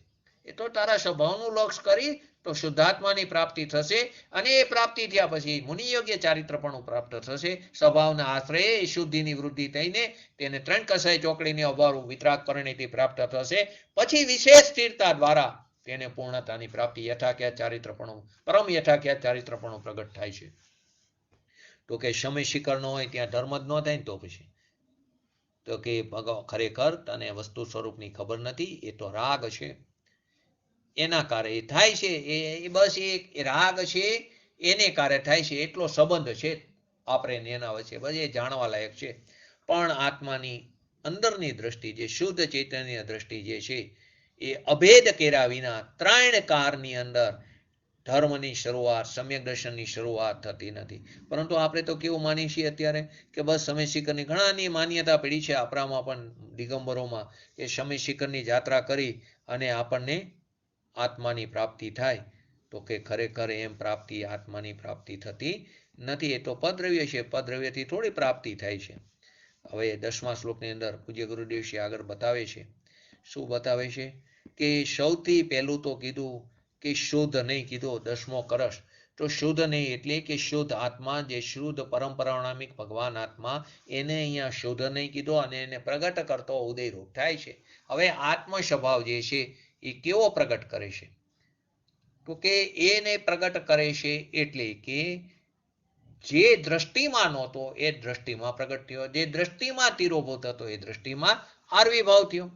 Speaker 1: એ તો તારા સ્વભાવનું લક્ષ કરી તો શુદ્ધાત્માની પ્રાપ્તિ થશે, અને એ પ્રાપ્તિ થયા પછી મુનિયોગ્ય ચારિત્રપણું પ્રાપ્ત થશે. સ્વભાવના આશ્રય શુદ્ધિની વૃદ્ધિ થઈને તેને 3 કસાય ચોકડીની અભાવ વિતરાગ પરિણતિ પ્રાપ્ત થશે. પછી વિશેષ સ્થિરતા દ્વારા તેને પૂર્ણતાની પ્રાપ્તિ યથાખ્યાત ચારિત્રપણું, પરમ યથાખ્યાત ચારિત્રપણું પ્રગટ થાય છે. તો કે સમય શિખર ન હોય ત્યાં ધર્મ જ ન થાય ને તો પછી તો કે ખરેખર તને વસ્તુ સ્વરૂપની ખબર નથી, એ તો રાગ છે, એના કારણે થાય છે. એ બસ એ રાગ છે, એને કારણે થાય છે. એટલો સંબંધ છે આપણે એના વચ્ચે, બસ એ જાણવા લાયક છે. પણ આત્માની અંદરની દ્રષ્ટિ, જે શુદ્ધ ચૈતન્ય દ્રષ્ટિ જે છે, એ અભેદ કર્યા વિના 3 કાળની અંદર ધર્મની શરૂઆત, સમ્યક દર્શનની શરૂઆત થતી નથી. પરંતુ આપણે તો કેવું માનીએ છીએ અત્યારે કે બસ સમય શિખરની ઘણાની માન્યતા પડી છે આપણામાં પણ, દિગંબરોમાં, કે સમય શિખરની યાત્રા કરી અને આપણને આત્માની પ્રાપ્તિ થાય. તો કે ખરેખર એમ પ્રાપ્તિ, આત્માની પ્રાપ્તિ થતી નથી. એ તો પદ્રવ્ય છે, પદ્રવ્યથી થોડી પ્રાપ્તિ થાય છે. હવે 10મા શ્લોકની અંદર પૂજ્ય ગુરુદેવશ્રી આગળ બતાવે છે. શું બતાવે છે? કે સૌથી પહેલું તો કીધું કે શુદ્ધ નહીં, કીધો 10મો કરશ. તો શુદ્ધ નહીં એટલે કે શુદ્ધ આત્મા, જે શુદ્ધ પરંપરાણામિક ભગવાન આત્મા, એને અહીંયા શુદ્ધ નહીં કીધો, અને એને પ્રગટ કરતો ઉદયરૂપ થાય છે. હવે આત્મ સ્વભાવ જે છે એ કેવો પ્રગટ કરે છે? તો કે એને પ્રગટ કરે છે એટલે કે જે દ્રષ્ટિમાં નહોતો એ દ્રષ્ટિમાં પ્રગટ થયો, જે દ્રષ્ટિમાં તિરોભૂત હતો એ દ્રષ્ટિમાં આવિર્ભાવ થયો.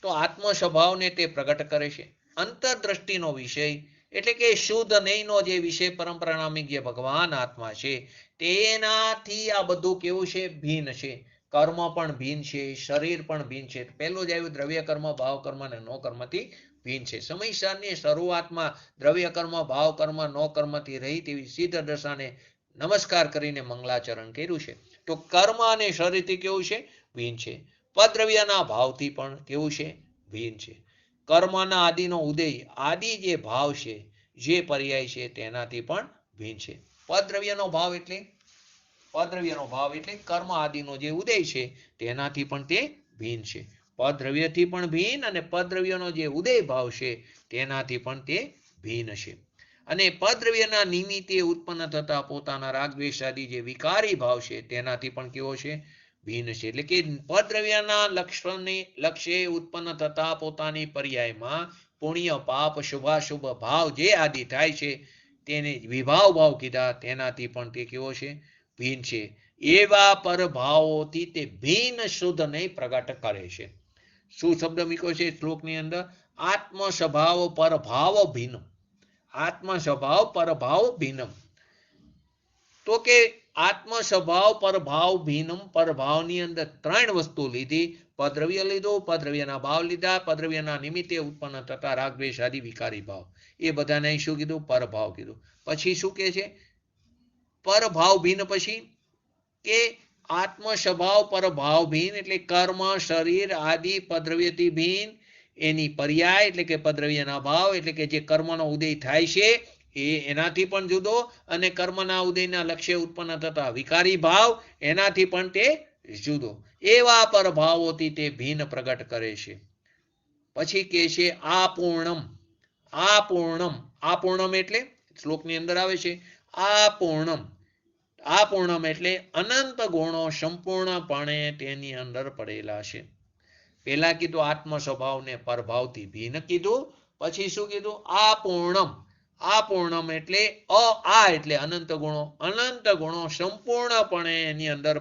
Speaker 1: તો આત્મ સ્વભાવને તે પ્રગટ કરે છે. અંતરદ્રષ્ટિનો વિષય એટલે કે શુદ્ધ નહીંનો જે વિષય પરંપરાનામિક જે ભગવાન આત્મા છે, તેનાથી આ બધું કેવું છે? ભિન્ન છે. કર્મ પણ ભિન્ન છે, શરીર પણ ભિન્ન છે. પહેલું જ આવ્યું દ્રવ્ય કર્મ, ભાવ કર્મ અને નો કર્મથી ભિન્ન છે. સમયસારની શરૂઆતમાં દ્રવ્ય કર્મ, ભાવ કર્મ, નો કર્મથી રહી તેવી સિદ્ધ દશાને નમસ્કાર કરીને મંગલાચરણ કર્યું છે. તો કર્મ અને શરીરથી કેવું છે? ભિન્ન છે. પદ્રવ્યના ભાવથી પણ કેવું છે? ભિન્ન છે. કર્મના આદિનો ઉદય, આદિ જે ભાવ છે, જે પર્યાય છે, તેનાથી પણ ભિન્ન છે. પદ્રવ્યનો ભાવ એટલે કર્મ આદિનો જે ઉદય છે તેનાથી પણ તે ભિન્ન છે. પદ્રવ્યથી પણ ભિન્ન, અને પદ્રવ્યનો જે ઉદય ભાવ છે તેનાથી પણ તે ભિન્ન છે. અને પદ્રવ્યના નિમિત્તે ઉત્પન્ન થતા પોતાના રાગદ્વેષ આદિ જે વિકારી ભાવ છે તેનાથી પણ કેવો છે? ભિન્ન છે. એટલે કે પદ્રવ્યના લક્ષ્ય ઉત્પન્ન થતા પોતાની પર્યાયમાં પુણ્ય, પાપ, શુભાશુભ ભાવ જે આદિ થાય છે તેને વિભાવ ભાવ કીધા, તેનાથી પણ તે કેવો છે? ભિન્ન છે. એવા પરભાવોથી તે ભિન્ન શુદ્ધ નહીં પ્રગટ કરે છે. શું શબ્દ મૂક્યો છે શ્લોકની અંદર? આત્મ સ્વભાવ પરભાવ ભિન્ન. આત્મ સ્વભાવ પરભાવ ભિન્નમ. તો કે આત્મ સ્વભાવ પરભાવ ભિન્નમ, પરભાવની અંદર 3 વસ્તુ લીધી. પદ્રવ્ય લીધું, પદ્રવ્યના ભાવ લીધા, પદ્રવ્યના નિમિત્તે ઉત્પન્ન થતા રાગદ્વેષ આદિ વિકારી ભાવ, એ બધાને શું કીધું? પરભાવ કીધું. પછી શું કે છે? પરભાવ ભિન્ન. પછી કે આત્મ સ્વભાવ પરભાવ ભિન્ન એટલે કર્મ, શરીર આદિ પદ્રવ્યથી ભિન્ન, એની પર્યાય એટલે કે પદ્રવ્યના ભાવ એટલે કે જે કર્મનો ઉદય થાય છે એ એનાથી પણ જુદો, અને કર્મના ઉદયના લક્ષ્ય ઉત્પન્ન થતા વિકારી ભાવ એનાથી પણ તે જુદો. એવા પરભાવોથી તે ભિન્ન પ્રગટ કરે છે. પછી કે છે આપૂર્ણમ. આપૂર્ણમ, આપૂર્ણમ એટલે શ્લોકની અંદર આવે છે આપૂર્ણમ. આપૂર્ણમ એટલે અનંત ગુણો સંપૂર્ણપણે તેની અંદર પડેલા છે. પહેલા કીધું આત્મ સ્વભાવને પરભાવથી ભિન્ન કીધું. પછી શું કીધું? આપૂર્ણમ. આપૂર્ણમ એટલે આ એટલે અનંત ગુણો સંપૂર્ણપણે એની અંદર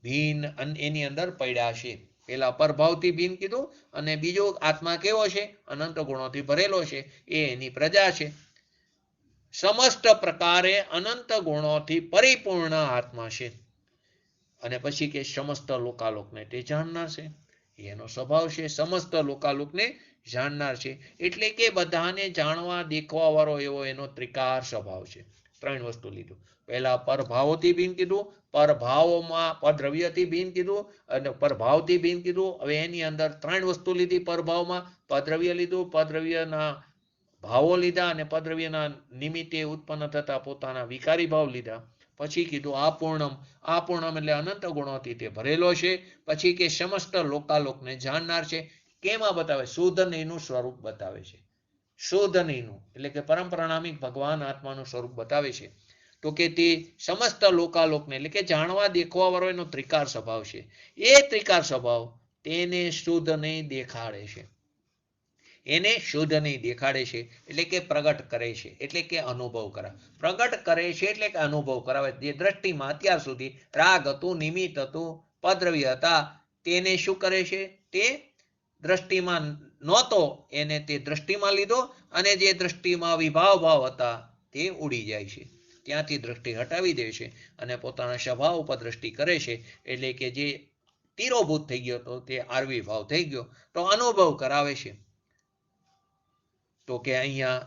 Speaker 1: ભિન્ન, એની અંદર પડ્યા છે. પેલા પરભાવથી ભિન્ન કીધું, અને બીજો આત્મા કેવો છે? અનંત ગુણોથી ભરેલો છે, એ એની પ્રજા છે. સમસ્ત પ્રકારે અનંત ગુણોથી પરિપૂર્ણ આત્મા છે. અને પછી કે સમસ્ત લોકાલોકને તે જાણનાર છે. એનો સ્વભાવ છે. સમસ્ત લોકાલોકને જાણનાર છે એટલે કે બધાને જાણવા દેખવા વાળો એવો એનો ત્રિકાર સ્વભાવ છે. ત્રણ વસ્તુ લીધું. પહેલા પરભાવોથી ભિન્ન કીધું, પરભાવોમાં પરદ્રવ્યથી ભિન્ન કીધું અને પરભાવથી ભિન્ન કીધું. હવે એની અંદર ત્રણ વસ્તુ લીધી. પરભાવમાં પરદ્રવ્ય લીધું, પરદ્રવ્યના ભાવો લીધા અને પરદ્રવ્યના નિમિત્તે ઉત્પન્ન થતા પોતાના વિકારી ભાવ લીધા. પછી કીધું આપૂર્ણમ. આપૂર્ણમ એટલે અનંત ગુણોથી તે ભરેલો છે. પછી કે સમસ્ત લોકાલોકને જાણનાર છે. કેમાં બતાવે? શુદ્ધ નહીંનું સ્વરૂપ બતાવે છે. શુદ્ધ નહીંનું એટલે કે પરંપરાણામિક ભગવાન આત્માનું સ્વરૂપ બતાવે છે. તો કે તે સમસ્ત લોકાલોકને એટલે કે જાણવા દેખવા વાળો એનો ત્રિકાર સ્વભાવ છે. એ ત્રિકાર સ્વભાવ તેને શુદ્ધ નહીં દેખાડે છે. એને શુદ્ધ નહીં દેખાડે છે એટલે કે પ્રગટ કરે છે, એટલે કે અનુભવ કરાવે. પ્રગટ કરે છે એટલે કે અનુભવ કરાવે. જે દ્રષ્ટિમાં અત્યાર સુધી રાગ હતું, નિમિત્ત હતું, પદ્રવ્ય હતા, તેને શું કરે છે? તે દ્રષ્ટિમાં નહોતો એને તે દ્રષ્ટિમાં લીધો અને જે દ્રષ્ટિમાં વિભાવ ભાવ હતા તે ઉડી જાય છે. ત્યાંથી દ્રષ્ટિ હટાવી દે છે અને પોતાના સ્વભાવ ઉપર દ્રષ્ટિ કરે છે. એટલે કે જે તિરોભૂત થઈ ગયો તો તે આરવી ભાવ થઈ ગયો તો અનુભવ કરાવે છે. તો કે અહીંયા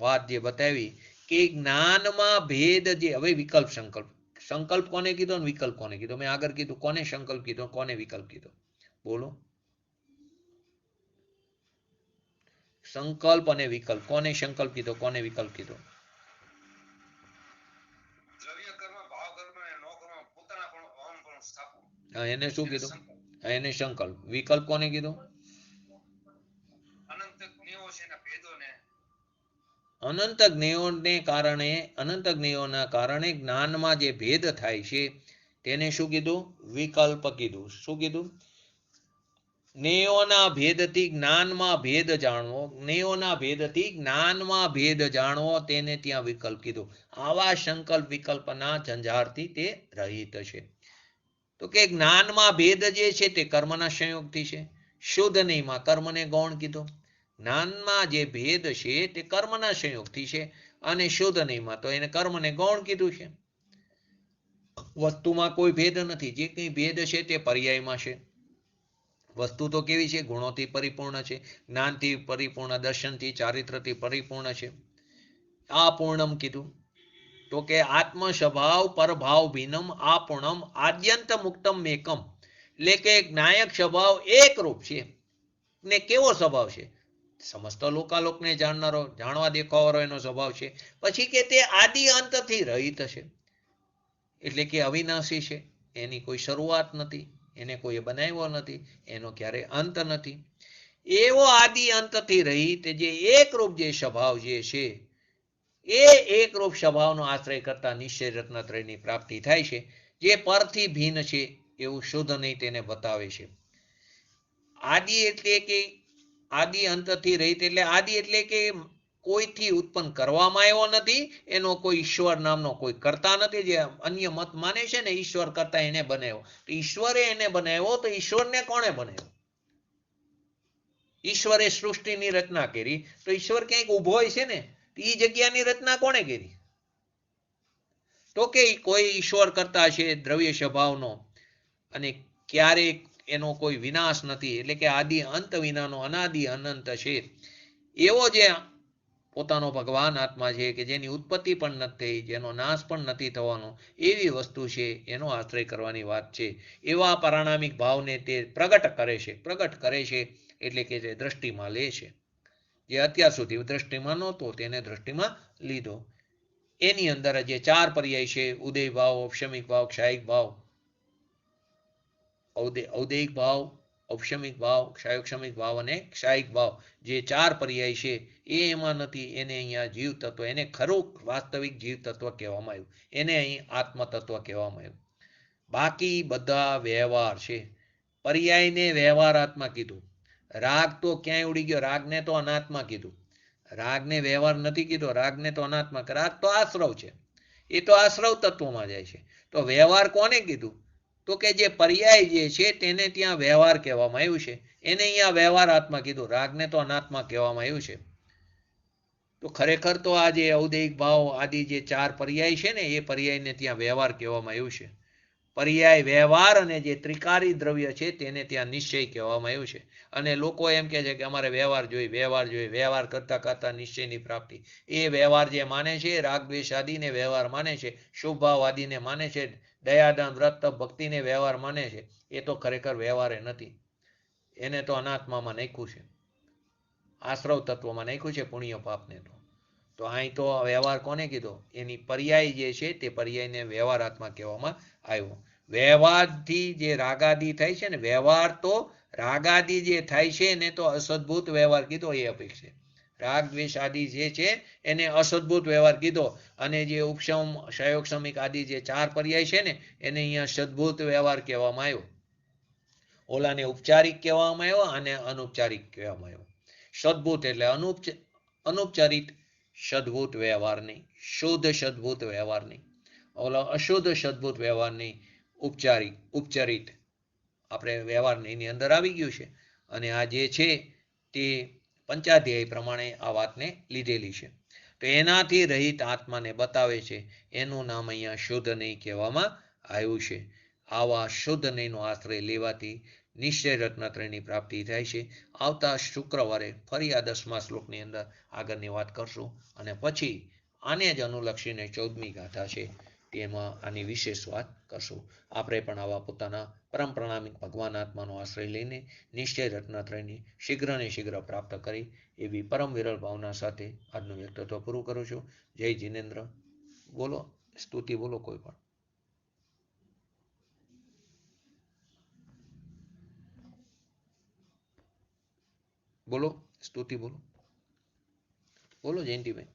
Speaker 1: વાત જે બતાવી કે જ્ઞાનમાં ભેદ જે હવે વિકલ્પ સંકલ્પ. સંકલ્પ કોને કીધો અને વિકલ્પ કોને કીધો? મેં આગળ કીધું કોને સંકલ્પ કીધો, કોને વિકલ્પ કીધો? બોલો. સંકલ્પ અને વિકલ્પ. કોને સંકલ્પ કીધો, કોને વિકલ્પ કીધો? એને શું કીધું? એને સંકલ્પ. વિકલ્પ કોને કીધું? અનંત જ્ઞેયોના કારણે જ્ઞાનમાં જે ભેદ થાય છે તેને શું કીધું? વિકલ્પ કીધું. શું કીધું? જ્ઞેયોના ભેદથી જ્ઞાનમાં ભેદ જાણવો, જ્ઞેયોના ભેદથી જ્ઞાનમાં ભેદ જાણવો તેને ત્યાં વિકલ્પ કીધું. આવા સંકલ્પ વિકલ્પના ઝંઝારથી તે રહિત છે. તો કે જ્ઞાનમાં ભેદ જે છે તે કર્મના સંયોગથી છે. શુદ્ધ નહીંમાં કર્મને ગૌણ કીધો. જ્ઞાનમાં જે ભેદ છે તે કર્મના સંયોગથી છે અને શુદ્ધ નહીંમાં તો એને કર્મને ગૌણ કીધું છે. વસ્તુમાં કોઈ ભેદ નથી. જે કંઈ ભેદ છે તે પર્યાયમાં છે. વસ્તુ તો કેવી છે? ગુણોથી પરિપૂર્ણ છે, જ્ઞાનથી પરિપૂર્ણ, દર્શનથી, ચારિત્રથી પરિપૂર્ણ છે. આપૂર્ણમ કીધું. તો કે આત્મ સ્વભાવ પરભાવ ભિન્નમ આપૂર્ણમ આદ્યંત મુક્તમ મેકમ. એટલે કે જ્ઞાયક સ્વભાવ એકરૂપ છે. ને કેવો સ્વભાવ છે? સમસ્ત લોકાલોકને જાણનારો, જાણવા દેખાવાળો એનો સ્વભાવ છે. પછી કે તે આદિ અંતથી રહિત છે એટલે કે અવિનાશી છે. એની કોઈ શરૂઆત નથી, એને કોઈ બનાવ્યો નથી, એનો ક્યારેય અંત નથી. એવો આદિ અંતથી રહિત જે એકરૂપ જે સ્વભાવ જે છે એ એકરૂપ સ્વભાવનો આશ્રય કરતા નિશ્ચય રત્નત્રયની પ્રાપ્તિ થાય છે. જે પરથી ભિન્ન છે એવું શુદ્ધ નહીં તેને બતાવે છે. આદિ એટલે કે આદિ અંતથી રહિત એટલે આદિ એટલે કે કોઈથી ઉત્પન્ન કરવામાં આવ્યો નથી. એનો કોઈ ઈશ્વર નામનો કોઈ કરતા નથી. જે અન્ય મત માને છે ને ઈશ્વર કરતા એને બનાવ્યો, તો ઈશ્વરે એને બનાવ્યો તો ઈશ્વરને કોણે બનાવ્યો? ઈશ્વરે સૃષ્ટિની રચના કરી તો ઈશ્વર ક્યાંક ઉભો હોય છે ને, એ જગ્યાની રચના કોણે કરી? તો કે કોઈ ઈશ્વર કરતા છે દ્રવ્ય સ્વભાવનો અને ક્યારેક એનો કોઈ વિનાશ નથી. એટલે કે આદિ અંત વિનાનો અનાદિ અનંત છે એવો જે પોતાનો ભગવાન આત્મા છે કે જેની ઉત્પત્તિ પણ નથી થઈ, જેનો નાશ પણ નથી થવાનો, એવી વસ્તુ છે. એનો આશ્રય કરવાની વાત છે. એવા પારણામિક ભાવને તે પ્રગટ કરે છે. પ્રગટ કરે છે એટલે કે જે દ્રષ્ટિમાં લે છે. જે અત્યાર સુધી દ્રષ્ટિમાં નહોતો તેને દ્રષ્ટિમાં લીધો. એની અંદર જે ચાર પર્યાય છે, ઉદય ભાવ, ઔપશમિક ભાવ, ક્ષાયિક ભાવ, ઔદયિક ભાવ, ઔપશમિક ભાવ, ક્ષાયોક્ષમિક ભાવ અને ક્ષાયિક ભાવ, જે ચાર પર્યાય છે એ એમાં નથી. એને અહીંયા જીવ તત્વ, એને ખરું વાસ્તવિક જીવ તત્વ કહેવામાં આવ્યું. એને અહીં આત્મ તત્વ કહેવામાં આવ્યું. બાકી બધા વ્યવહાર છે. પર્યાયને વ્યવહારાત્મા કીધું. રાગ તો ક્યાંય ઉડી ગયો? રાગને તો અનાત્મા કીધું. રાગને વ્યવહાર નથી કીધો. રાગને તો અનાત્મા. રાગ તો આશ્રવ છે. એ તો આશ્રવ તત્વમાં જાય છે. તો વ્યવહાર કોને કીધું? તો કે જે પર્યાય જે છે તેને ત્યાં વ્યવહાર કહેવામાં આવ્યું છે. એને અહીંયા વ્યવહાર આત્મા કીધું. રાગને તો અનાત્મા કહેવામાં આવ્યું છે. તો ખરેખર તો આ જે ઔદયિક ભાવ આદિ જે ચાર પર્યાય છે ને એ પર્યાયને ત્યાં વ્યવહાર કહેવામાં આવ્યું છે. પર્યાય વ્યવહાર અને જે ત્રિકારી દ્રવ્ય છે તેને ત્યાં નિશ્ચય કહેવામાં આવ્યું છે. અને લોકો એમ કહે છે કે અમારે વ્યવહાર જોઈએ, વ્યવહાર કરતા કરતા નિશ્ચયની પ્રાપ્તિ. એ વ્યવહાર જે માને છે, રાગ દ્વેષ આદિને વ્યવહાર માને છે, શુભભાવાદીને માને છે, દયાદાન વ્રત ભક્તિને વ્યવહાર માને છે, એ તો ખરેખર વ્યવહારે નથી. એને તો અનાત્મામાં નાખ્યું છે, આશ્રવ તત્વમાં નાખ્યું છે, પુણ્ય પાપને. તો અહીં તો વ્યવહાર કોને કીધો? એની પર્યાય જે છે તે પર્યાયને વ્યવહારાત્મા કહેવામાં આવ્યો. વ્યવહારથી જે રાગાદી થાય છે ને, વ્યવહાર તો રાગાદી જે થાય છે એને તો અસદભૂત વ્યવહાર કીધો. એ અપેક્ષે રાગ દ્વેષ આદિ જે છે એને અસદભૂત વ્યવહાર કીધો. અને જે ઉપશમ ક્ષયોક્ષમિક આદિ જે 4 પર્યાય છે ને એને અહીંયા સદભૂત વ્યવહાર કહેવામાં આવ્યો. ઓલાને ઉપચારિક કહેવામાં આવ્યો અને અનૌપચારિક કહેવામાં આવ્યો. સદભૂત એટલે અનૌપચારિક સદભૂત વ્યવહાર નહીં, શુદ્ધ સદભૂત વ્યવહાર નહીં. ઓલો અશુદ્ધ સદભૂત વ્યવહાર નહીં, ઉપચારિત આપણે વ્યવહાર એની અંદર આવી ગયું છે. અને આ જે છે તે પંચાધ્યાય પ્રમાણે આ વાતને લીધેલી છે. તો એનાથી રહિત આત્માને બતાવે છે. એનું નામ અહીંયા શુદ્ધ નહીં કહેવામાં આવ્યું છે. આવા શુદ્ધ નહીંનો આશ્રય લેવાથી નિશ્ચય રત્નત્રયની પ્રાપ્તિ થાય છે. આવતા શુક્રવારે ફરી આ 10મા શ્લોકની અંદર આગળની વાત કરશું. અને પછી આને જ અનુલક્ષીને 14મી ગાથા છે તેમાં આની વિશેષ વાત કરશું. આપણે પણ આવા પોતાના પરમ પ્રણામિક ભગવાન આત્માનો આશ્રય લઈને નિશ્ચય રત્નત્રયની શીઘ્ર ને શીઘ્ર પ્રાપ્ત કરી એવી પરમ વિરલ ભાવના સાથે આજનું વ્યક્તિત્વ પૂરું કરું છું. જય જિનેન્દ્ર. બોલો સ્તુતિ, બોલો કોઈ પણ. બોલો સ્તુતિ, બોલો બોલો જયંતિભાઈ.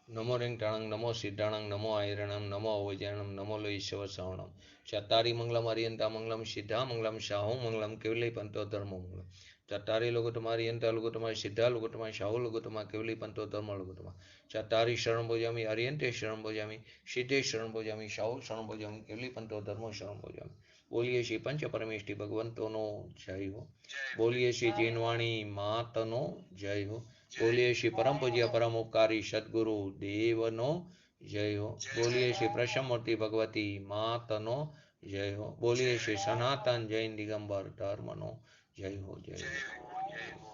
Speaker 1: નમો રિંગટાણંગ નમો સિદ્ધાણંગ નમો આયરણમ નમો અવજયણમ નમો લઈશવ શ્રવણમ ચત્તારી મંગલમ અરિયંતા મંગલમ સિદ્ધા મંગલમ શાહુ મંગલમ કેવલી પંતો ધર્મ મંગલમ ચત્તારી લોકોતમા અરિયંતા લોકોતમા સિદ્ધા લોકોતમા શાહુ લોકોતમા કેવલી પંતો ધર્મ લોકોતમા ચત્તારી શરણ ભોજામી અરિયંતે શરણ ભોજામી સિદ્ધે શરણ ભોજામી શાહુ શરણ ભોજામી કેવલી પંતો ધર્મ શરણ ભોજામી. બોલીએ શ્રી પંચ પરમેષ્ઠી ભગવંતોનો જય હો. બોલીએ શ્રી જીનવાણી માતનો જય હો. બોલીએ શ્રી પરમ પૂજ્ય પરમ ઉપકારી સદગુરુ દેવનો જય હો. બોલીએ શ્રી પ્રસમમૂર્તિ ભગવતી માતનો જય હો. બોલીએ શ્રી સનાતન જૈન દિગંબર ધર્મનો જય હો. જય હો.